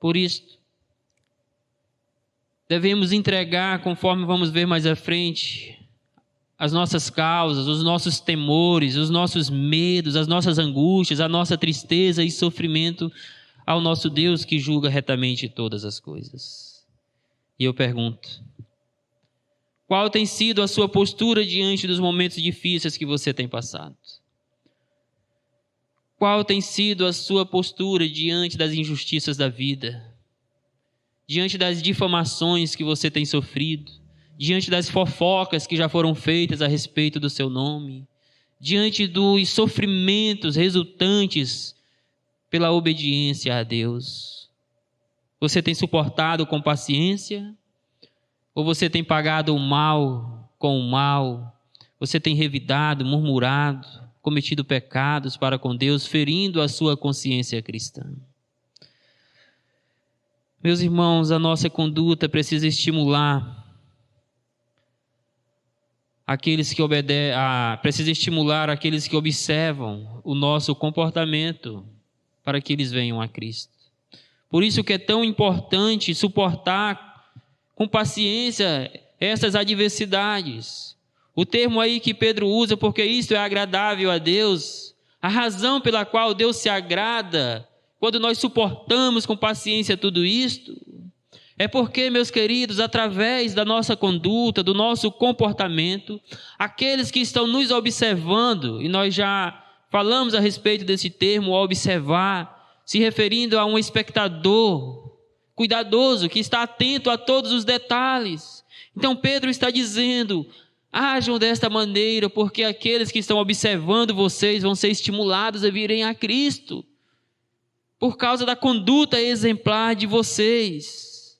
Por isso, devemos entregar, conforme vamos ver mais à frente, as nossas causas, os nossos temores, os nossos medos, as nossas angústias, a nossa tristeza e sofrimento ao nosso Deus que julga retamente todas as coisas. E eu pergunto: qual tem sido a sua postura diante dos momentos difíceis que você tem passado? Qual tem sido a sua postura diante das injustiças da vida? Diante das difamações que você tem sofrido? Diante das fofocas que já foram feitas a respeito do seu nome? Diante dos sofrimentos resultantes pela obediência a Deus? Você tem suportado com paciência? Ou você tem pagado o mal com o mal? Você tem revidado, murmurado, cometido pecados para com Deus, ferindo a sua consciência cristã? Meus irmãos, a nossa conduta precisa estimular aqueles que precisa estimular aqueles que observam o nosso comportamento para que eles venham a Cristo. Por isso que é tão importante suportar com paciência essas adversidades. O termo aí que Pedro usa, porque isto é agradável a Deus, a razão pela qual Deus se agrada quando nós suportamos com paciência tudo isto, é porque, meus queridos, através da nossa conduta, do nosso comportamento, aqueles que estão nos observando, e nós já falamos a respeito desse termo, observar, se referindo a um espectador cuidadoso, que está atento a todos os detalhes. Então Pedro está dizendo: ajam desta maneira, porque aqueles que estão observando vocês vão ser estimulados a virem a Cristo, por causa da conduta exemplar de vocês.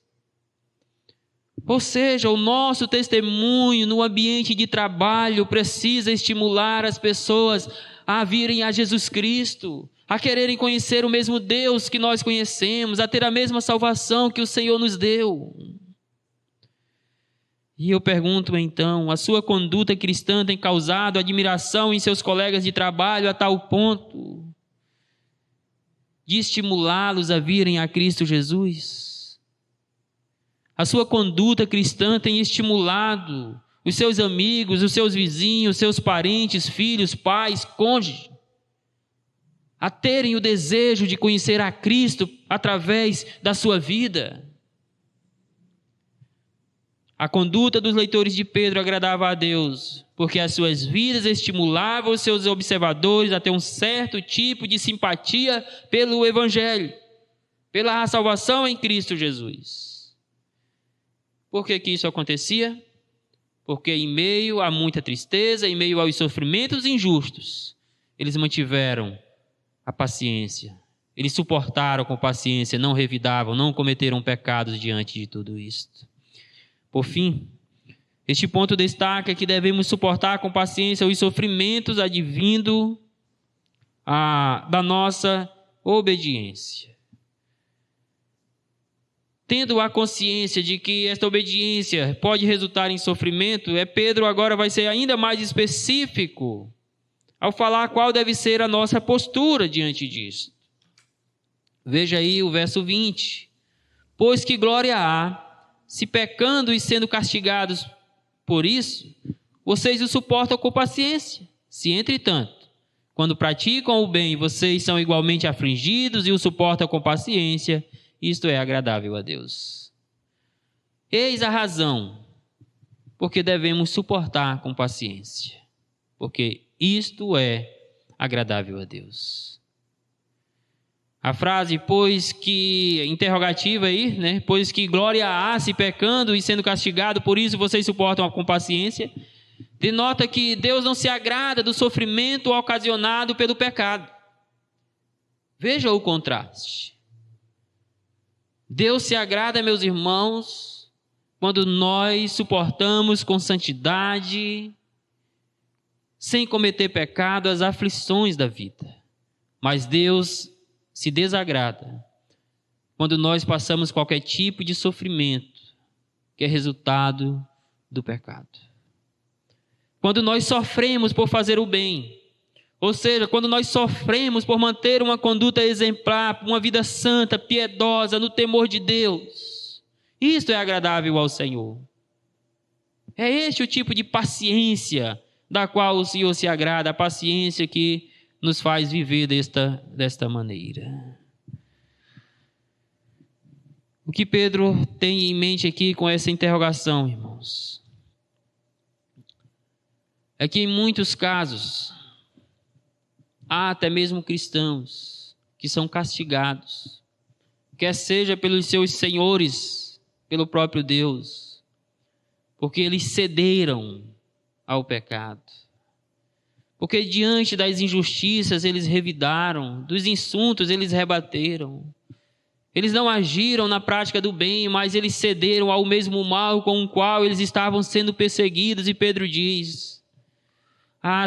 Ou seja, o nosso testemunho no ambiente de trabalho precisa estimular as pessoas a virem a Jesus Cristo, a quererem conhecer o mesmo Deus que nós conhecemos, a ter a mesma salvação que o Senhor nos deu. E eu pergunto então, a sua conduta cristã tem causado admiração em seus colegas de trabalho a tal ponto de estimulá-los a virem a Cristo Jesus? A sua conduta cristã tem estimulado os seus amigos, os seus vizinhos, os seus parentes, filhos, pais, cônjuges, a terem o desejo de conhecer a Cristo através da sua vida. A conduta dos leitores de Pedro agradava a Deus, porque as suas vidas estimulavam os seus observadores a ter um certo tipo de simpatia pelo Evangelho, pela salvação em Cristo Jesus. Por que isso acontecia? Porque em meio a muita tristeza, em meio aos sofrimentos injustos, eles mantiveram a paciência. Eles suportaram com paciência, não revidavam, não cometeram pecados diante de tudo isto. Por fim, este ponto destaca que devemos suportar com paciência os sofrimentos advindo da nossa obediência. Tendo a consciência de que esta obediência pode resultar em sofrimento, Pedro agora vai ser ainda mais específico ao falar qual deve ser a nossa postura diante disso. Veja aí o verso 20. Pois que glória há, se pecando e sendo castigados por isso, vocês o suportam com paciência. Se, entretanto, quando praticam o bem, vocês são igualmente afligidos e o suportam com paciência, isto é agradável a Deus. Eis a razão porque devemos suportar com paciência, porque isto é agradável a Deus. A frase, pois que, interrogativa aí, né? Pois que glória há se pecando e sendo castigado, por isso vocês suportam com paciência, denota que Deus não se agrada do sofrimento ocasionado pelo pecado. Veja o contraste. Deus se agrada, meus irmãos, quando nós suportamos com santidade, sem cometer pecado, as aflições da vida. Mas Deus se desagrada quando nós passamos qualquer tipo de sofrimento que é resultado do pecado. Quando nós sofremos por fazer o bem, ou seja, quando nós sofremos por manter uma conduta exemplar, uma vida santa, piedosa, no temor de Deus, isto é agradável ao Senhor. É este o tipo de paciência da qual o Senhor se agrada, a paciência que nos faz viver desta maneira. O que Pedro tem em mente aqui com essa interrogação, irmãos, é que em muitos casos há até mesmo cristãos que são castigados, quer seja pelos seus senhores, pelo próprio Deus, porque eles cederam ao pecado. Porque diante das injustiças eles revidaram, dos insultos eles rebateram. Eles não agiram na prática do bem, mas eles cederam ao mesmo mal com o qual eles estavam sendo perseguidos. E Pedro diz: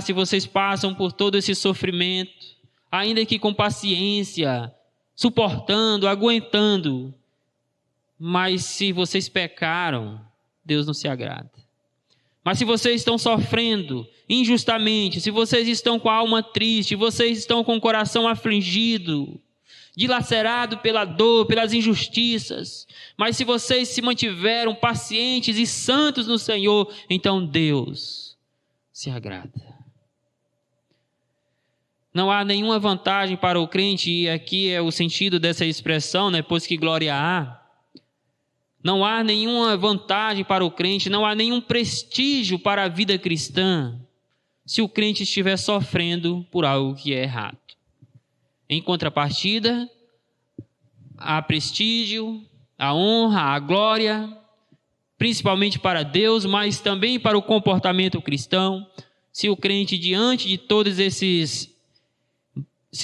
se vocês passam por todo esse sofrimento, ainda que com paciência, suportando, aguentando, mas se vocês pecaram, Deus não se agrada. Mas se vocês estão sofrendo injustamente, se vocês estão com a alma triste, vocês estão com o coração afligido, dilacerado pela dor, pelas injustiças, mas se vocês se mantiveram pacientes e santos no Senhor, então Deus se agrada. Não há nenhuma vantagem para o crente, e aqui é o sentido dessa expressão, né? Pois que glória há. Não há nenhuma vantagem para o crente, não há nenhum prestígio para a vida cristã se o crente estiver sofrendo por algo que é errado. Em contrapartida, há prestígio, a honra, a glória, principalmente para Deus, mas também para o comportamento cristão, se o crente, diante de todos esses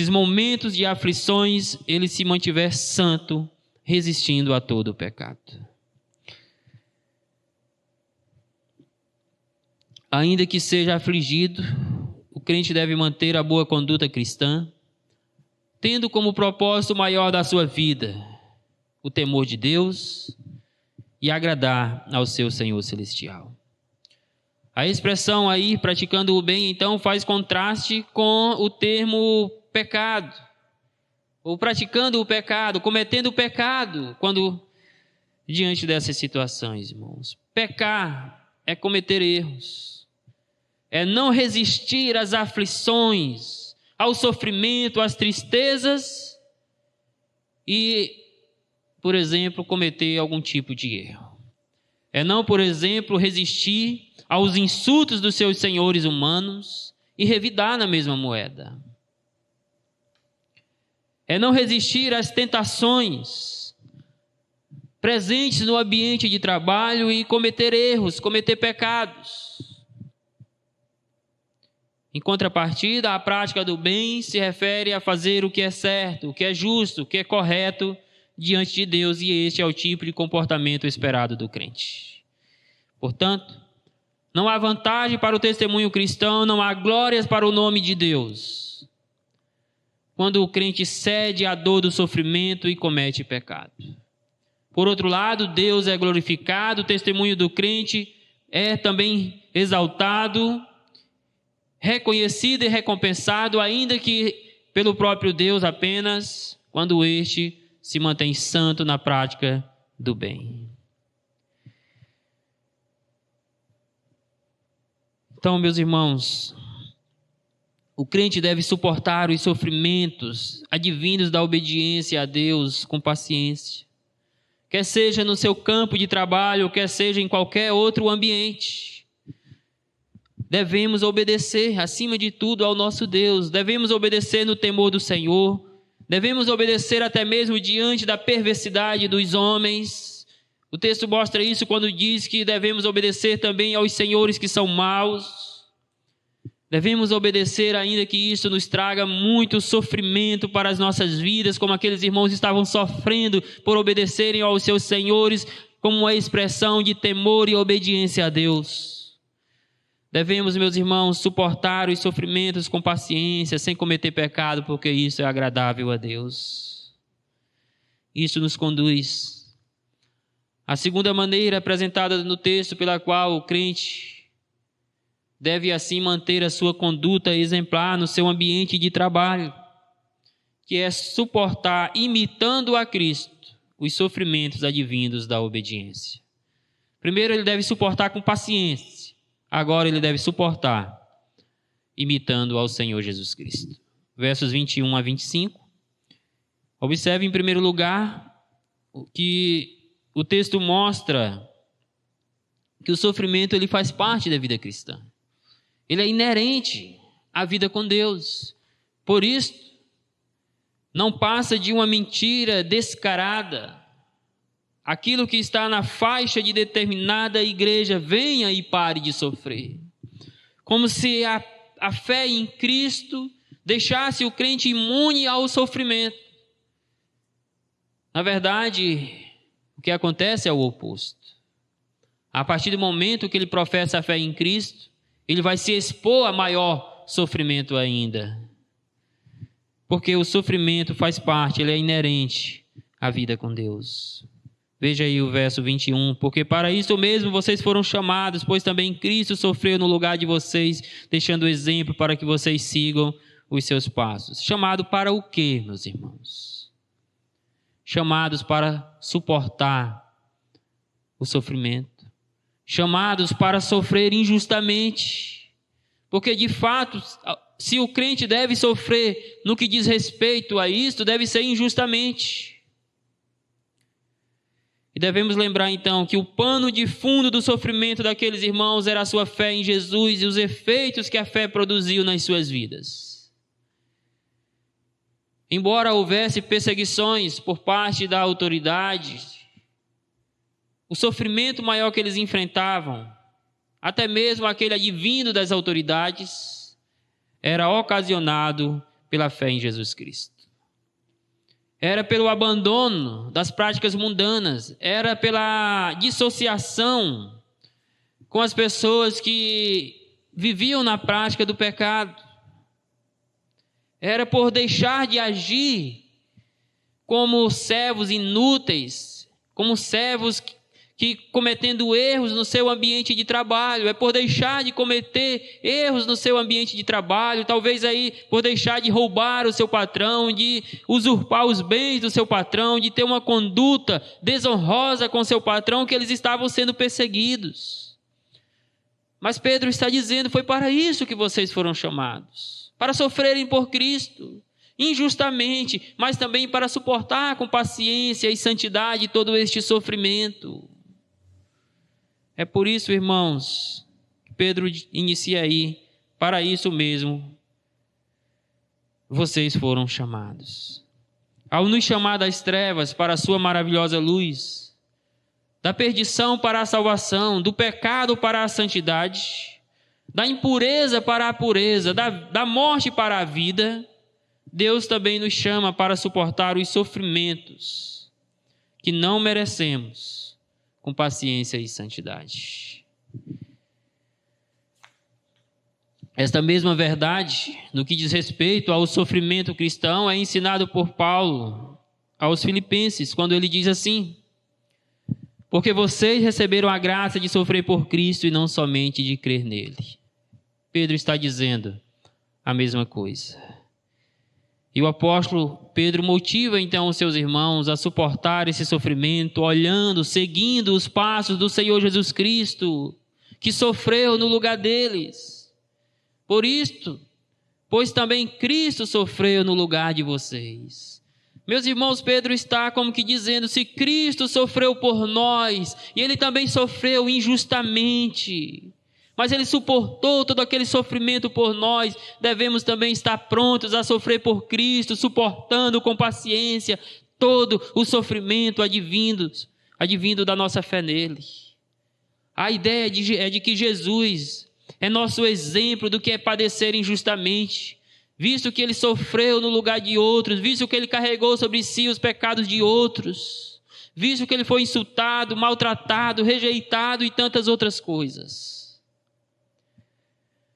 momentos de aflições, ele se mantiver santo, resistindo a todo o pecado. Ainda que seja afligido, o crente deve manter a boa conduta cristã, tendo como propósito maior da sua vida o temor de Deus e agradar ao seu Senhor celestial. A expressão aí, praticando o bem, então, faz contraste com o termo pecado, ou praticando o pecado, cometendo o pecado, quando diante dessas situações, irmãos. Pecar é cometer erros, é não resistir às aflições, ao sofrimento, às tristezas e, por exemplo, cometer algum tipo de erro. É não, por exemplo, resistir aos insultos dos seus senhores humanos e revidar na mesma moeda. É não resistir às tentações presentes no ambiente de trabalho e cometer erros, cometer pecados. Em contrapartida, a prática do bem se refere a fazer o que é certo, o que é justo, o que é correto diante de Deus, e este é o tipo de comportamento esperado do crente. Portanto, não há vantagem para o testemunho cristão, não há glórias para o nome de Deus, quando o crente cede à dor do sofrimento e comete pecado. Por outro lado, Deus é glorificado, o testemunho do crente é também exaltado, reconhecido e recompensado, ainda que pelo próprio Deus apenas, quando este se mantém santo na prática do bem. Então, meus irmãos, o crente deve suportar os sofrimentos advindos da obediência a Deus com paciência, quer seja no seu campo de trabalho, quer seja em qualquer outro ambiente. Devemos obedecer, acima de tudo, ao nosso Deus. Devemos obedecer no temor do Senhor. Devemos obedecer até mesmo diante da perversidade dos homens. O texto mostra isso quando diz que devemos obedecer também aos senhores que são maus. Devemos obedecer ainda que isso nos traga muito sofrimento para as nossas vidas, como aqueles irmãos estavam sofrendo por obedecerem aos seus senhores, como uma expressão de temor e obediência a Deus. Devemos, meus irmãos, suportar os sofrimentos com paciência, sem cometer pecado, porque isso é agradável a Deus. Isso nos conduz à segunda maneira apresentada no texto, pela qual o crente deve assim manter a sua conduta exemplar no seu ambiente de trabalho, que é suportar, imitando a Cristo, os sofrimentos advindos da obediência. Primeiro, ele deve suportar com paciência. Agora ele deve suportar, imitando ao Senhor Jesus Cristo. Versos 21 a 25. Observe, em primeiro lugar, que o texto mostra que o sofrimento ele faz parte da vida cristã. Ele é inerente à vida com Deus. Por isso, não passa de uma mentira descarada. Aquilo que está na faixa de determinada igreja, venha e pare de sofrer. Como se a fé em Cristo deixasse o crente imune ao sofrimento. Na verdade, o que acontece é o oposto. A partir do momento que ele professa a fé em Cristo, ele vai se expor a maior sofrimento ainda. Porque o sofrimento faz parte, ele é inerente à vida com Deus. Veja aí o verso 21. Porque para isso mesmo vocês foram chamados, pois também Cristo sofreu no lugar de vocês, deixando o exemplo para que vocês sigam os seus passos. Chamado para o quê, meus irmãos? Chamados para suportar o sofrimento. Chamados para sofrer injustamente. Porque de fato, se o crente deve sofrer no que diz respeito a isto, deve ser injustamente. E devemos lembrar então que o pano de fundo do sofrimento daqueles irmãos era a sua fé em Jesus e os efeitos que a fé produziu nas suas vidas. Embora houvesse perseguições por parte da autoridade, o sofrimento maior que eles enfrentavam, até mesmo aquele advindo das autoridades, era ocasionado pela fé em Jesus Cristo. Era pelo abandono das práticas mundanas, era pela dissociação com as pessoas que viviam na prática do pecado. Era por deixar de agir como servos inúteis, como servos que cometendo erros no seu ambiente de trabalho, é por deixar de cometer erros no seu ambiente de trabalho, talvez aí por deixar de roubar o seu patrão, de usurpar os bens do seu patrão, de ter uma conduta desonrosa com seu patrão, que eles estavam sendo perseguidos. Mas Pedro está dizendo, foi para isso que vocês foram chamados. Para sofrerem por Cristo, injustamente, mas também para suportar com paciência e santidade todo este sofrimento. É por isso, irmãos, que Pedro inicia aí, para isso mesmo, vocês foram chamados. Ao nos chamar das trevas para a sua maravilhosa luz, da perdição para a salvação, do pecado para a santidade, da impureza para a pureza, da morte para a vida, Deus também nos chama para suportar os sofrimentos que não merecemos, com paciência e santidade. Esta mesma verdade, no que diz respeito ao sofrimento cristão, é ensinado por Paulo aos Filipenses, quando ele diz assim: porque vocês receberam a graça de sofrer por Cristo e não somente de crer nele. Pedro está dizendo a mesma coisa. E o apóstolo Pedro motiva então os seus irmãos a suportar esse sofrimento, olhando, seguindo os passos do Senhor Jesus Cristo, que sofreu no lugar deles. Por isto, pois também Cristo sofreu no lugar de vocês. Meus irmãos, Pedro está como que dizendo, se Cristo sofreu por nós, e Ele também sofreu injustamente, mas Ele suportou todo aquele sofrimento por nós, devemos também estar prontos a sofrer por Cristo, suportando com paciência todo o sofrimento advindo da nossa fé nele. A ideia é de que Jesus é nosso exemplo do que é padecer injustamente, visto que Ele sofreu no lugar de outros, visto que Ele carregou sobre si os pecados de outros, visto que Ele foi insultado, maltratado, rejeitado e tantas outras coisas.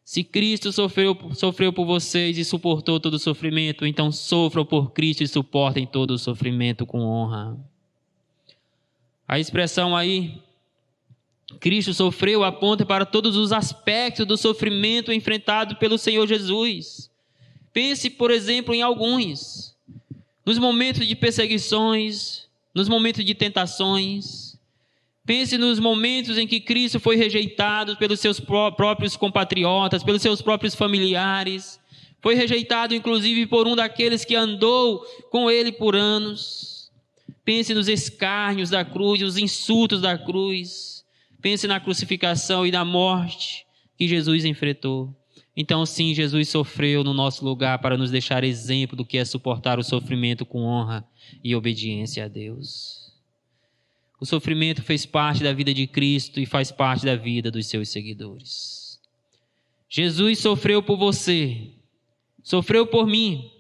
Se Cristo sofreu por vocês e suportou todo o sofrimento, então sofram por Cristo e suportem todo o sofrimento com honra. A expressão aí, Cristo sofreu, aponta para todos os aspectos do sofrimento enfrentado pelo Senhor Jesus. Pense, por exemplo, em alguns. Nos momentos de perseguições, nos momentos de tentações. Pense nos momentos em que Cristo foi rejeitado pelos seus próprios compatriotas, pelos seus próprios familiares. Foi rejeitado, inclusive, por um daqueles que andou com Ele por anos. Pense nos escárnios da cruz, os insultos da cruz. Pense na crucificação e na morte que Jesus enfrentou. Então, sim, Jesus sofreu no nosso lugar para nos deixar exemplo do que é suportar o sofrimento com honra e obediência a Deus. O sofrimento fez parte da vida de Cristo e faz parte da vida dos seus seguidores. Jesus sofreu por você, sofreu por mim,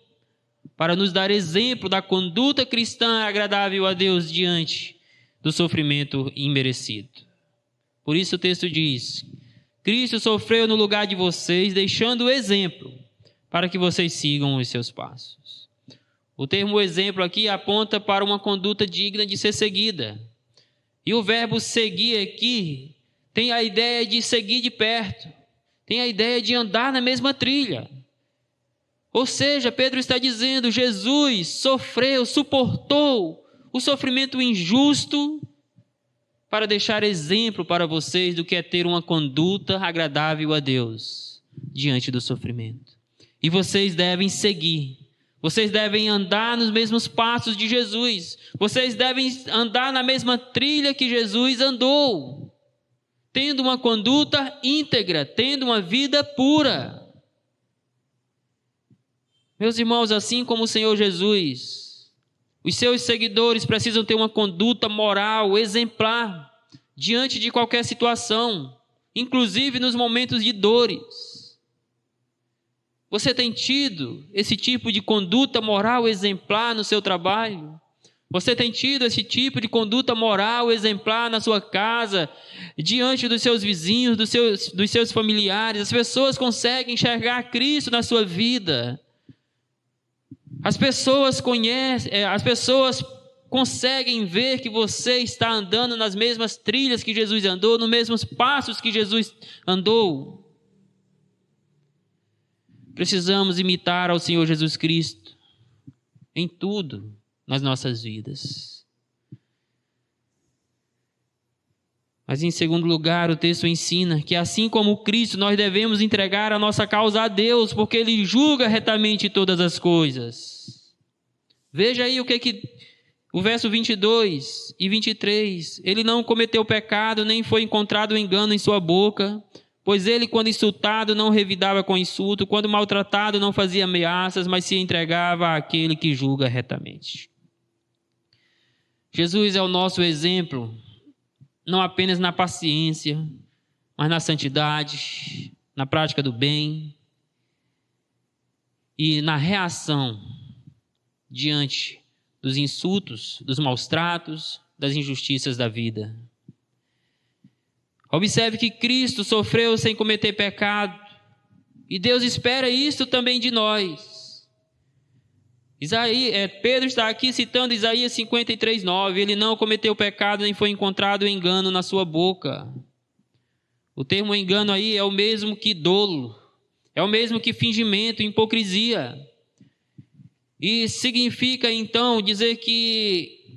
para nos dar exemplo da conduta cristã agradável a Deus diante do sofrimento imerecido. Por isso o texto diz, Cristo sofreu no lugar de vocês, deixando o exemplo para que vocês sigam os seus passos. O termo exemplo aqui aponta para uma conduta digna de ser seguida. E o verbo seguir aqui tem a ideia de seguir de perto, tem a ideia de andar na mesma trilha. Ou seja, Pedro está dizendo, Jesus sofreu, suportou o sofrimento injusto para deixar exemplo para vocês do que é ter uma conduta agradável a Deus diante do sofrimento. E vocês devem seguir, vocês devem andar nos mesmos passos de Jesus, vocês devem andar na mesma trilha que Jesus andou, tendo uma conduta íntegra, tendo uma vida pura. Meus irmãos, assim como o Senhor Jesus, os seus seguidores precisam ter uma conduta moral exemplar diante de qualquer situação, inclusive nos momentos de dores. Você tem tido esse tipo de conduta moral exemplar no seu trabalho? Você tem tido esse tipo de conduta moral exemplar na sua casa, diante dos seus vizinhos, dos seus familiares? As pessoas conseguem enxergar Cristo na sua vida. As pessoas conseguem ver que você está andando nas mesmas trilhas que Jesus andou, nos mesmos passos que Jesus andou. Precisamos imitar ao Senhor Jesus Cristo em tudo nas nossas vidas. Mas em segundo lugar, o texto ensina que assim como Cristo, nós devemos entregar a nossa causa a Deus, porque Ele julga retamente todas as coisas. Veja aí o verso 22 e 23. Ele não cometeu pecado, nem foi encontrado engano em sua boca, pois ele, quando insultado, não revidava com insulto, quando maltratado, não fazia ameaças, mas se entregava àquele que julga retamente. Jesus é o nosso exemplo, não apenas na paciência, mas na santidade, na prática do bem e na reação diante dos insultos, dos maus tratos, das injustiças da vida. Observe que Cristo sofreu sem cometer pecado, e Deus espera isso também de nós. Pedro está aqui citando Isaías 53:9. Ele não cometeu pecado, nem foi encontrado engano na sua boca. O termo engano aí é o mesmo que dolo, é o mesmo que fingimento, hipocrisia. E significa então dizer que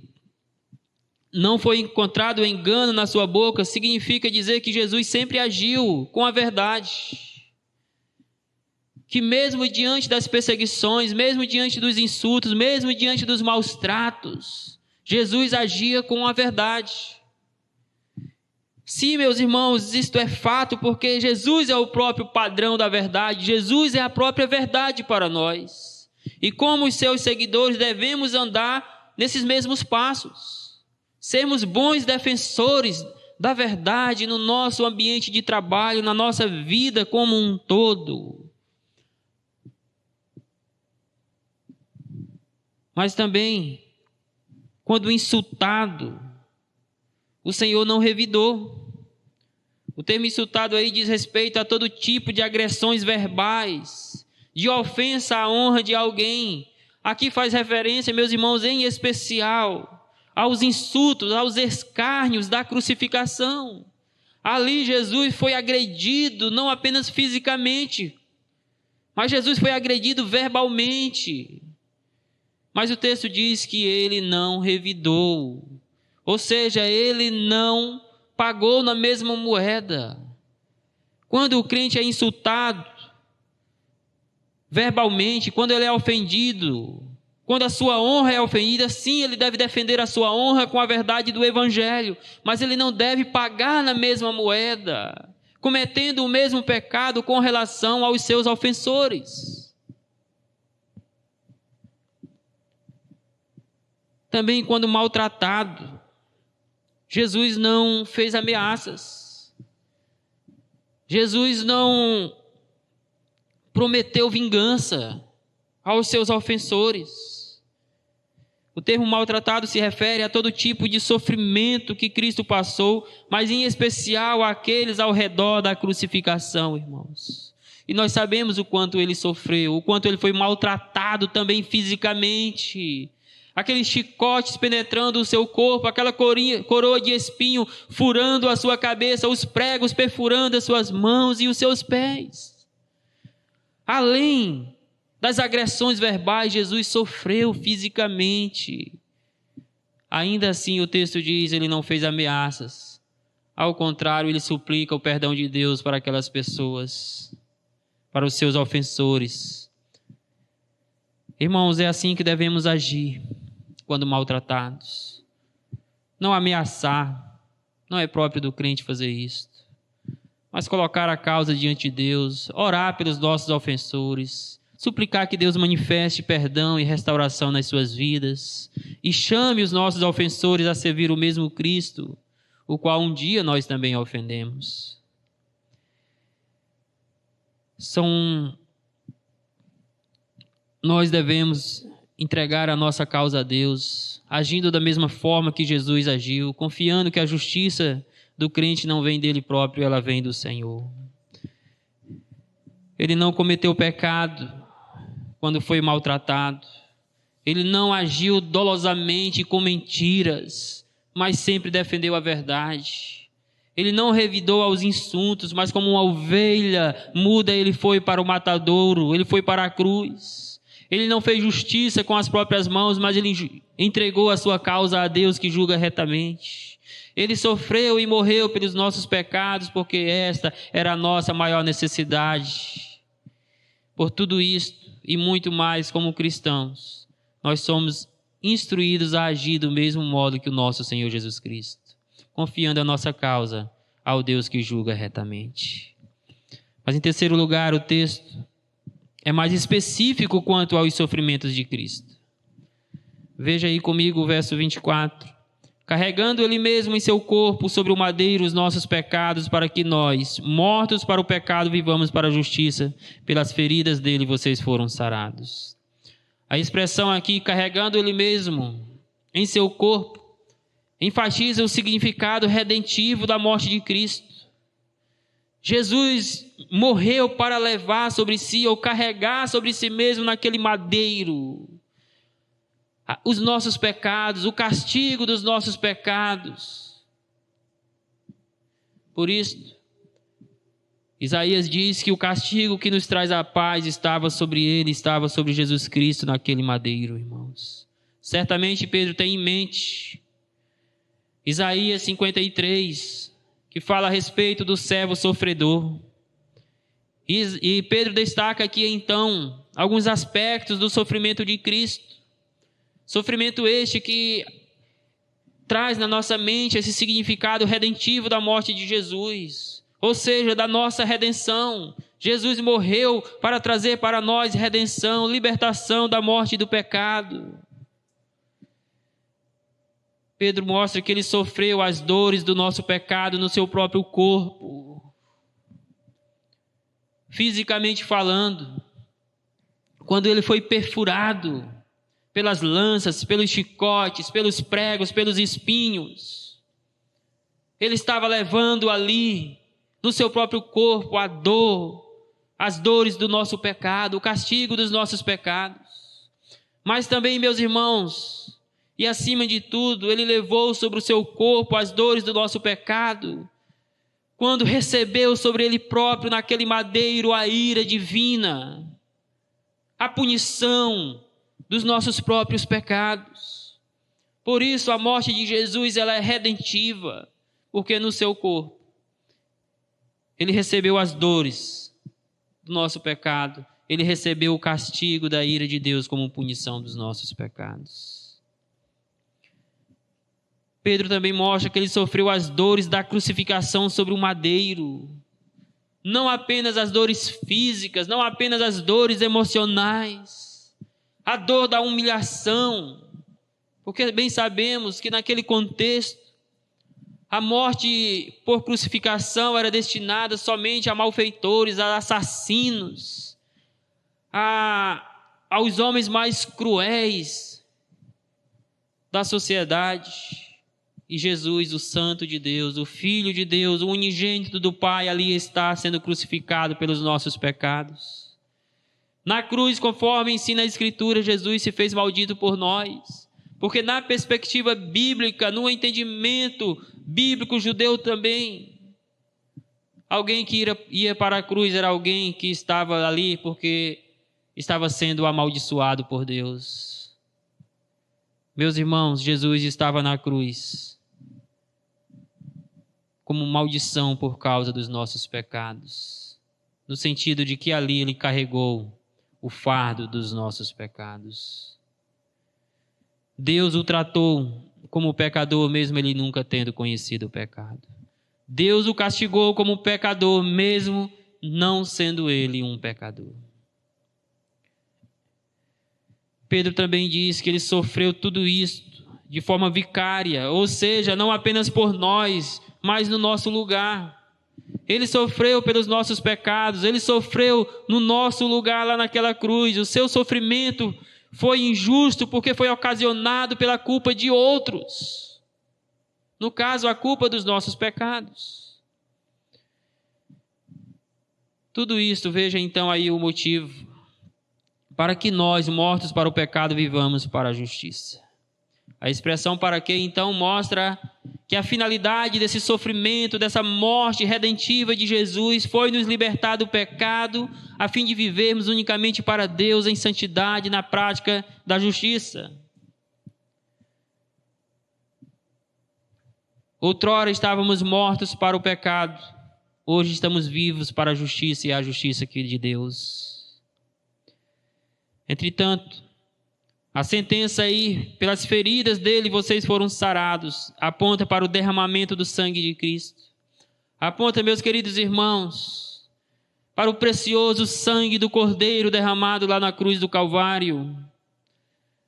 não foi encontrado engano na sua boca, significa dizer que Jesus sempre agiu com a verdade. Que mesmo diante das perseguições, mesmo diante dos insultos, mesmo diante dos maus tratos, Jesus agia com a verdade. Sim, meus irmãos, isto é fato, porque Jesus é o próprio padrão da verdade, Jesus é a própria verdade para nós. E como os seus seguidores devemos andar nesses mesmos passos, sermos bons defensores da verdade no nosso ambiente de trabalho, na nossa vida como um todo. Mas também, quando insultado, o Senhor não revidou. O termo insultado aí diz respeito a todo tipo de agressões verbais, de ofensa à honra de alguém. Aqui faz referência, meus irmãos, em especial, aos insultos, aos escárnios da crucificação. Ali Jesus foi agredido, não apenas fisicamente, mas Jesus foi agredido verbalmente. Mas o texto diz que ele não revidou, ou seja, ele não pagou na mesma moeda. Quando o crente é insultado verbalmente, quando ele é ofendido, quando a sua honra é ofendida, sim, ele deve defender a sua honra com a verdade do Evangelho, mas ele não deve pagar na mesma moeda, cometendo o mesmo pecado com relação aos seus ofensores. Também quando maltratado, Jesus não fez ameaças. Jesus não prometeu vingança aos seus ofensores. O termo maltratado se refere a todo tipo de sofrimento que Cristo passou, mas em especial àqueles ao redor da crucificação, irmãos. E nós sabemos o quanto ele sofreu, o quanto ele foi maltratado também fisicamente. Aqueles chicotes penetrando o seu corpo, aquela coroa de espinho furando a sua cabeça, os pregos perfurando as suas mãos e os seus pés. Além das agressões verbais, Jesus sofreu fisicamente. Ainda assim, o texto diz, ele não fez ameaças. Ao contrário, ele suplica o perdão de Deus para aquelas pessoas, para os seus ofensores. Irmãos, é assim que devemos agir quando maltratados. Não ameaçar, não é próprio do crente fazer isso, mas colocar a causa diante de Deus, orar pelos nossos ofensores, suplicar que Deus manifeste perdão e restauração nas suas vidas e chame os nossos ofensores a servir o mesmo Cristo, o qual um dia nós também ofendemos. Nós devemos entregar a nossa causa a Deus, agindo da mesma forma que Jesus agiu, confiando que a justiça do crente não vem dele próprio, ela vem do Senhor. Ele não cometeu pecado quando foi maltratado. Ele não agiu dolosamente com mentiras, mas sempre defendeu a verdade. Ele não revidou aos insultos, mas como uma ovelha muda, ele foi para o matadouro, ele foi para a cruz. Ele não fez justiça com as próprias mãos, mas ele entregou a sua causa a Deus que julga retamente. Ele sofreu e morreu pelos nossos pecados, porque esta era a nossa maior necessidade. Por tudo isto e muito mais, como cristãos, nós somos instruídos a agir do mesmo modo que o nosso Senhor Jesus Cristo, confiando a nossa causa ao Deus que julga retamente. Mas em terceiro lugar, o texto é mais específico quanto aos sofrimentos de Cristo. Veja aí comigo o verso 24. Carregando Ele mesmo em seu corpo sobre o madeiro os nossos pecados, para que nós, mortos para o pecado, vivamos para a justiça. Pelas feridas dele vocês foram sarados. A expressão aqui, carregando Ele mesmo em seu corpo, enfatiza o significado redentivo da morte de Cristo. Jesus morreu para levar sobre si, ou carregar sobre si mesmo naquele madeiro, os nossos pecados, o castigo dos nossos pecados. Por isso, Isaías diz que o castigo que nos traz a paz estava sobre ele, estava sobre Jesus Cristo naquele madeiro, irmãos. Certamente Pedro tem em mente Isaías 53, que fala a respeito do servo sofredor. E Pedro destaca aqui então alguns aspectos do sofrimento de Cristo. Sofrimento este que traz na nossa mente esse significado redentivo da morte de Jesus, ou seja, da nossa redenção. Jesus morreu para trazer para nós redenção, libertação da morte e do pecado. Pedro mostra que ele sofreu as dores do nosso pecado no seu próprio corpo. Fisicamente falando, quando ele foi perfurado pelas lanças, pelos chicotes, pelos pregos, pelos espinhos, ele estava levando ali, no seu próprio corpo, a dor, as dores do nosso pecado, o castigo dos nossos pecados. Mas também, meus irmãos, e acima de tudo, ele levou sobre o seu corpo as dores do nosso pecado, quando recebeu sobre ele próprio, naquele madeiro, a ira divina, a punição dos nossos próprios pecados. Por isso, a morte de Jesus, ela é redentiva, porque no seu corpo, ele recebeu as dores do nosso pecado, ele recebeu o castigo da ira de Deus como punição dos nossos pecados. Pedro também mostra que ele sofreu as dores da crucificação sobre o madeiro. Não apenas as dores físicas, não apenas as dores emocionais. A dor da humilhação. Porque bem sabemos que naquele contexto, a morte por crucificação era destinada somente a malfeitores, a assassinos, aos homens mais cruéis da sociedade. E Jesus, o Santo de Deus, o Filho de Deus, o unigênito do Pai, ali está sendo crucificado pelos nossos pecados. Na cruz, conforme ensina a Escritura, Jesus se fez maldito por nós. Porque na perspectiva bíblica, no entendimento bíblico judeu também, alguém que ia para a cruz era alguém que estava ali porque estava sendo amaldiçoado por Deus. Meus irmãos, Jesus estava na cruz como maldição por causa dos nossos pecados, no sentido de que ali ele carregou o fardo dos nossos pecados. Deus o tratou como pecador, mesmo ele nunca tendo conhecido o pecado. Deus o castigou como pecador, mesmo não sendo ele um pecador. Pedro também diz que ele sofreu tudo isso de forma vicária, ou seja, não apenas por nós, mas no nosso lugar. Ele sofreu pelos nossos pecados, ele sofreu no nosso lugar lá naquela cruz. O seu sofrimento foi injusto porque foi ocasionado pela culpa de outros. No caso, a culpa dos nossos pecados. Tudo isso, veja então aí o motivo para que nós, mortos para o pecado, vivamos para a justiça. A expressão para que, então, mostra que a finalidade desse sofrimento, dessa morte redentiva de Jesus foi nos libertar do pecado, a fim de vivermos unicamente para Deus em santidade, na prática da justiça. Outrora estávamos mortos para o pecado, hoje estamos vivos para a justiça e a justiça que é de Deus. Entretanto, a sentença aí, pelas feridas dele vocês foram sarados, aponta para o derramamento do sangue de Cristo. Aponta, meus queridos irmãos, para o precioso sangue do Cordeiro derramado lá na cruz do Calvário,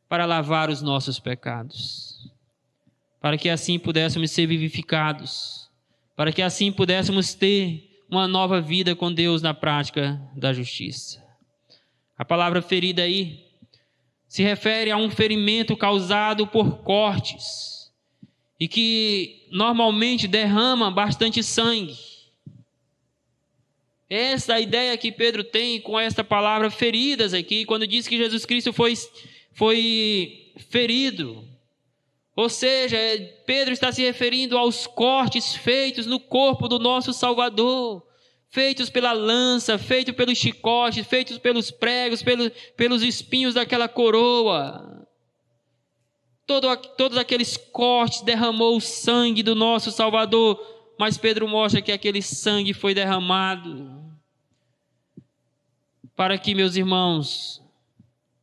para lavar os nossos pecados, para que assim pudéssemos ser vivificados, para que assim pudéssemos ter uma nova vida com Deus na prática da justiça. A palavra ferida aí se refere a um ferimento causado por cortes e que normalmente derrama bastante sangue. Essa é a ideia que Pedro tem com esta palavra feridas aqui, quando diz que Jesus Cristo foi ferido. Ou seja, Pedro está se referindo aos cortes feitos no corpo do nosso Salvador, feitos pela lança, feitos pelos chicotes, feitos pelos pregos, pelos espinhos daquela coroa. Todos aqueles cortes derramou o sangue do nosso Salvador, mas Pedro mostra que aquele sangue foi derramado para que, meus irmãos,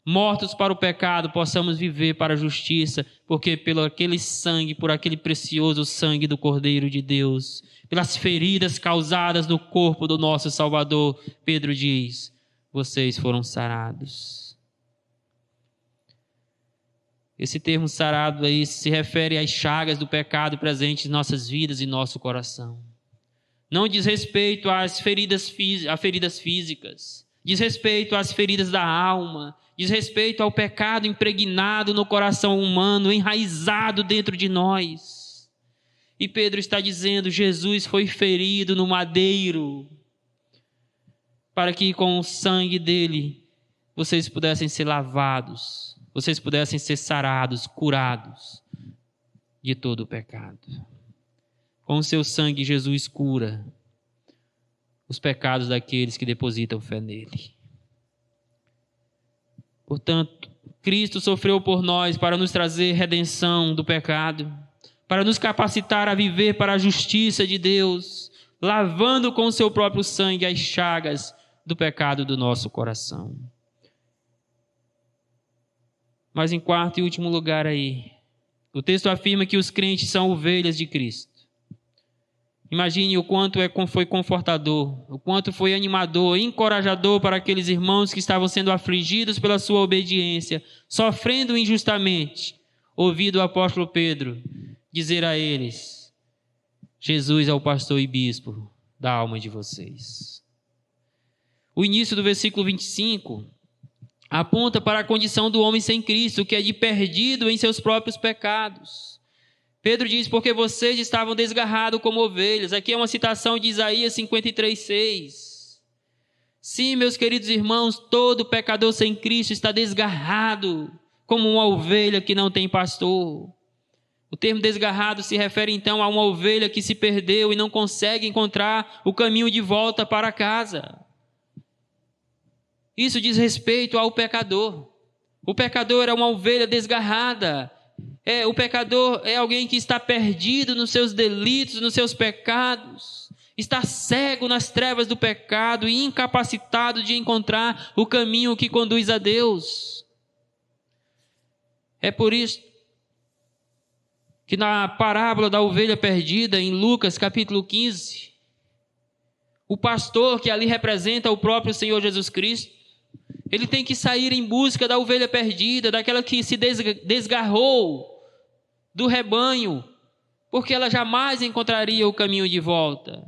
mortos para o pecado, possamos viver para a justiça, porque pelo aquele sangue, por aquele precioso sangue do Cordeiro de Deus, pelas feridas causadas no corpo do nosso Salvador, Pedro diz, vocês foram sarados. Esse termo sarado aí se refere às chagas do pecado presentes em nossas vidas e nosso coração. Não diz respeito às feridas físicas, diz respeito às feridas da alma, diz respeito ao pecado impregnado no coração humano, enraizado dentro de nós. E Pedro está dizendo, Jesus foi ferido no madeiro, para que com o sangue dele, vocês pudessem ser lavados, vocês pudessem ser sarados, curados de todo o pecado. Com o seu sangue, Jesus cura os pecados daqueles que depositam fé nele. Portanto, Cristo sofreu por nós para nos trazer redenção do pecado, para nos capacitar a viver para a justiça de Deus, lavando com o seu próprio sangue as chagas do pecado do nosso coração. Mas em quarto e último lugar aí, o texto afirma que os crentes são ovelhas de Cristo. Imagine o quanto foi confortador, o quanto foi animador, encorajador para aqueles irmãos que estavam sendo afligidos pela sua obediência, sofrendo injustamente, ouvir o apóstolo Pedro dizer a eles, Jesus é o pastor e bispo da alma de vocês. O início do versículo 25 aponta para a condição do homem sem Cristo, que é de perdido em seus próprios pecados. Pedro diz, porque vocês estavam desgarrados como ovelhas. Aqui é uma citação de Isaías 53:6. Sim, meus queridos irmãos, todo pecador sem Cristo está desgarrado, como uma ovelha que não tem pastor. O termo desgarrado se refere então a uma ovelha que se perdeu e não consegue encontrar o caminho de volta para casa. Isso diz respeito ao pecador. O pecador é uma ovelha desgarrada. O pecador é alguém que está perdido nos seus delitos, nos seus pecados. Está cego nas trevas do pecado e incapacitado de encontrar o caminho que conduz a Deus. É por isso que na parábola da ovelha perdida, em Lucas capítulo 15, o pastor que ali representa o próprio Senhor Jesus Cristo, ele tem que sair em busca da ovelha perdida, daquela que se desgarrou do rebanho, porque ela jamais encontraria o caminho de volta.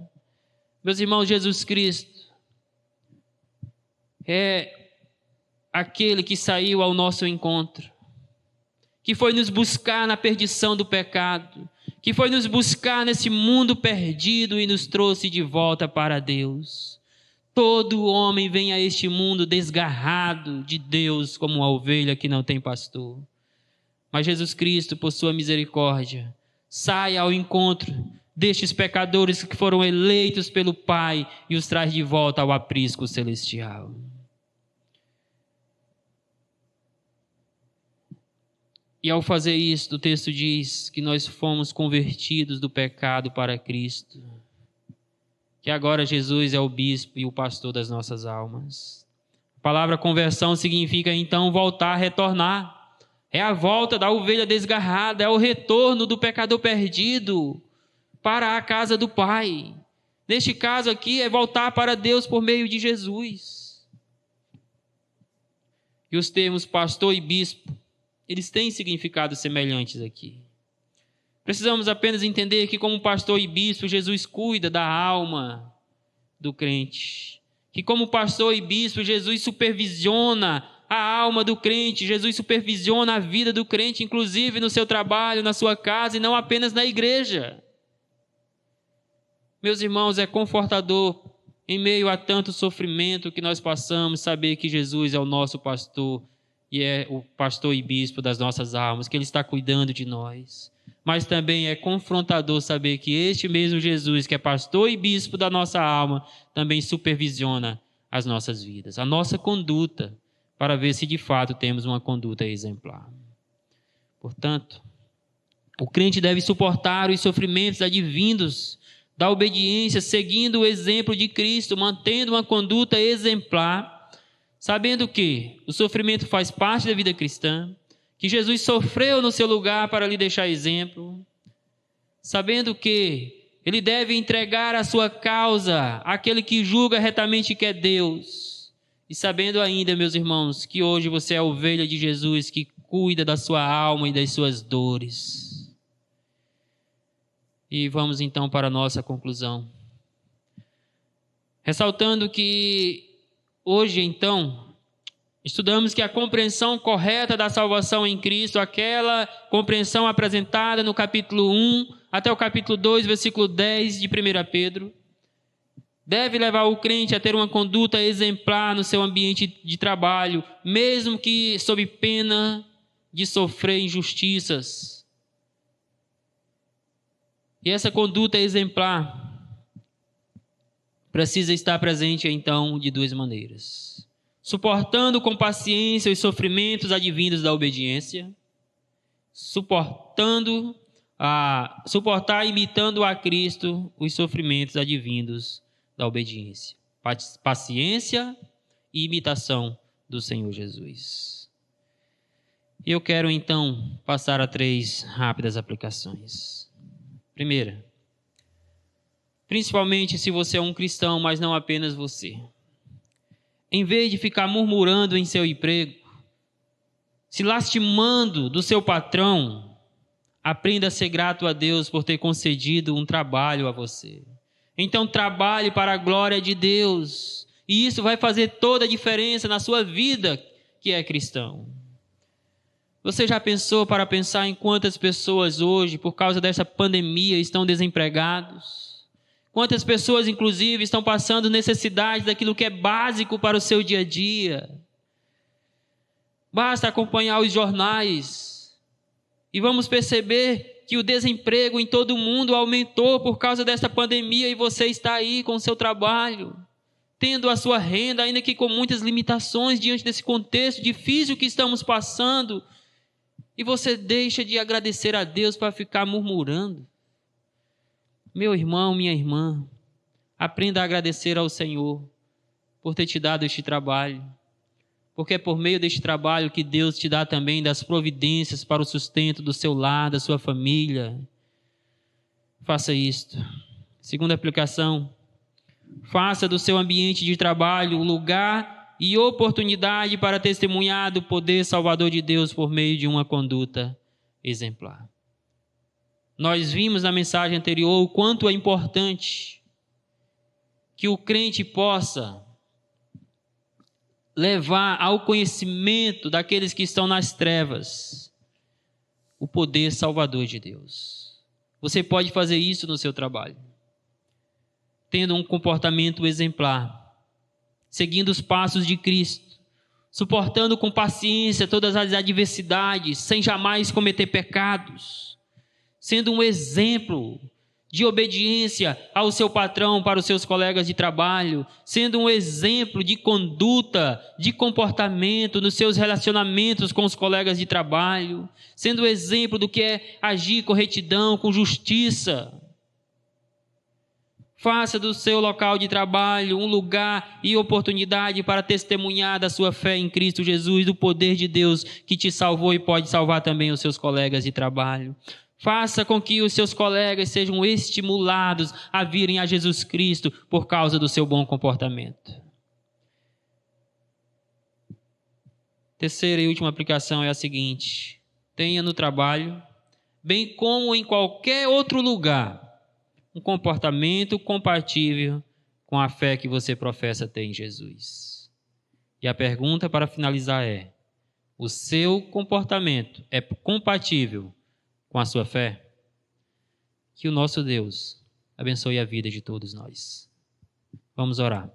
Meus irmãos, Jesus Cristo é aquele que saiu ao nosso encontro, que foi nos buscar na perdição do pecado, que foi nos buscar nesse mundo perdido e nos trouxe de volta para Deus. Todo homem vem a este mundo desgarrado de Deus como uma ovelha que não tem pastor. Mas Jesus Cristo, por sua misericórdia, sai ao encontro destes pecadores que foram eleitos pelo Pai e os traz de volta ao aprisco celestial. E ao fazer isso, o texto diz que nós fomos convertidos do pecado para Cristo, que agora Jesus é o bispo e o pastor das nossas almas. A palavra conversão significa então voltar, retornar. É a volta da ovelha desgarrada, é o retorno do pecador perdido para a casa do Pai. Neste caso aqui é voltar para Deus por meio de Jesus. E os termos pastor e bispo, eles têm significados semelhantes aqui. Precisamos apenas entender que, como pastor e bispo, Jesus cuida da alma do crente. Que, como pastor e bispo, Jesus supervisiona a alma do crente. Jesus supervisiona a vida do crente, inclusive no seu trabalho, na sua casa, e não apenas na igreja. Meus irmãos, é confortador, em meio a tanto sofrimento que nós passamos, saber que Jesus é o nosso pastor e é o pastor e bispo das nossas almas, que Ele está cuidando de nós. Mas também é confrontador saber que este mesmo Jesus, que é pastor e bispo da nossa alma, também supervisiona as nossas vidas, a nossa conduta, para ver se de fato temos uma conduta exemplar. Portanto, o crente deve suportar os sofrimentos advindos da obediência, seguindo o exemplo de Cristo, mantendo uma conduta exemplar, sabendo que o sofrimento faz parte da vida cristã, que Jesus sofreu no seu lugar para lhe deixar exemplo, sabendo que ele deve entregar a sua causa àquele que julga retamente que é Deus, e sabendo ainda, meus irmãos, que hoje você é a ovelha de Jesus que cuida da sua alma e das suas dores. E vamos então para a nossa conclusão. Ressaltando que hoje então estudamos que a compreensão correta da salvação em Cristo, aquela compreensão apresentada no capítulo 1 até o capítulo 2, versículo 10 de 1 Pedro, deve levar o crente a ter uma conduta exemplar no seu ambiente de trabalho, mesmo que sob pena de sofrer injustiças. E essa conduta exemplar precisa estar presente, então, de duas maneiras: suportando com paciência os sofrimentos advindos da obediência, suportar imitando a Cristo os sofrimentos advindos da obediência. Paciência e imitação do Senhor Jesus. Eu quero, então, passar a 3 rápidas aplicações. Primeira, principalmente se você é um cristão, mas não apenas você. Em vez de ficar murmurando em seu emprego, se lastimando do seu patrão, aprenda a ser grato a Deus por ter concedido um trabalho a você. Então trabalhe para a glória de Deus, e isso vai fazer toda a diferença na sua vida que é cristão. Você já pensou para pensar em quantas pessoas hoje, por causa dessa pandemia, estão desempregados? Quantas pessoas, inclusive, estão passando necessidade daquilo que é básico para o seu dia a dia? Basta acompanhar os jornais e vamos perceber que o desemprego em todo o mundo aumentou por causa dessa pandemia, e você está aí com o seu trabalho, tendo a sua renda, ainda que com muitas limitações diante desse contexto difícil que estamos passando. E você deixa de agradecer a Deus para ficar murmurando. Meu irmão, minha irmã, aprenda a agradecer ao Senhor por ter te dado este trabalho. Porque é por meio deste trabalho que Deus te dá também das providências para o sustento do seu lar, da sua família. Faça isto. Segunda aplicação: faça do seu ambiente de trabalho lugar e oportunidade para testemunhar do poder salvador de Deus por meio de uma conduta exemplar. Nós vimos na mensagem anterior o quanto é importante que o crente possa levar ao conhecimento daqueles que estão nas trevas o poder salvador de Deus. Você pode fazer isso no seu trabalho, tendo um comportamento exemplar, seguindo os passos de Cristo, suportando com paciência todas as adversidades, sem jamais cometer pecados, sendo um exemplo de obediência ao seu patrão para os seus colegas de trabalho, sendo um exemplo de conduta, de comportamento nos seus relacionamentos com os colegas de trabalho, sendo um exemplo do que é agir com retidão, com justiça. Faça do seu local de trabalho um lugar e oportunidade para testemunhar da sua fé em Cristo Jesus, do poder de Deus que te salvou e pode salvar também os seus colegas de trabalho. Faça com que os seus colegas sejam estimulados a virem a Jesus Cristo por causa do seu bom comportamento. Terceira e última aplicação é a seguinte: tenha no trabalho, bem como em qualquer outro lugar, um comportamento compatível com a fé que você professa ter em Jesus. E a pergunta para finalizar é: o seu comportamento é compatível com a sua fé? Que o nosso Deus abençoe a vida de todos nós. Vamos orar.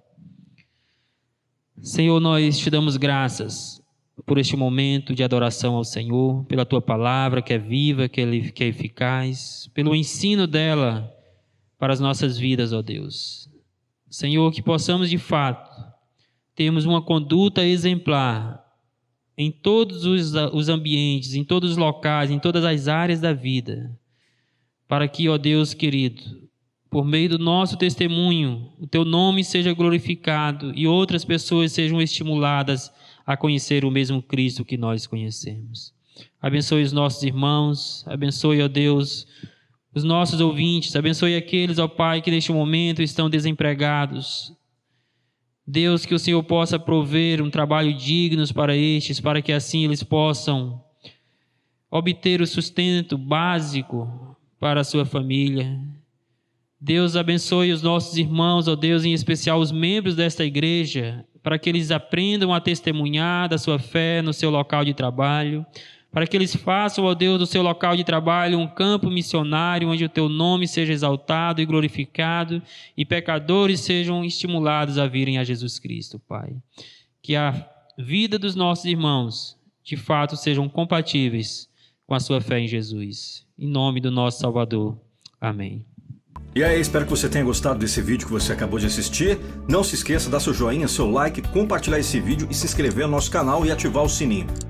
Senhor, nós te damos graças por este momento de adoração ao Senhor, pela tua palavra que é viva, que é eficaz, pelo ensino dela para as nossas vidas, ó Deus. Senhor, que possamos de fato termos uma conduta exemplar em todos os ambientes, em todos os locais, em todas as áreas da vida, para que, ó Deus querido, por meio do nosso testemunho, o teu nome seja glorificado e outras pessoas sejam estimuladas a conhecer o mesmo Cristo que nós conhecemos. Abençoe os nossos irmãos, abençoe, ó Deus, os nossos ouvintes, abençoe aqueles, ó Pai, que neste momento estão desempregados. Deus, que o Senhor possa prover um trabalho digno para estes, para que assim eles possam obter o sustento básico para a sua família. Deus, abençoe os nossos irmãos, ó Deus, em especial os membros desta igreja, para que eles aprendam a testemunhar da sua fé no seu local de trabalho, para que eles façam, ó Deus, do seu local de trabalho um campo missionário, onde o teu nome seja exaltado e glorificado, e pecadores sejam estimulados a virem a Jesus Cristo, Pai. Que a vida dos nossos irmãos, de fato, sejam compatíveis com a sua fé em Jesus. Em nome do nosso Salvador. Amém. E aí, espero que você tenha gostado desse vídeo que você acabou de assistir. Não se esqueça de dar seu joinha, seu like, compartilhar esse vídeo e se inscrever no nosso canal e ativar o sininho.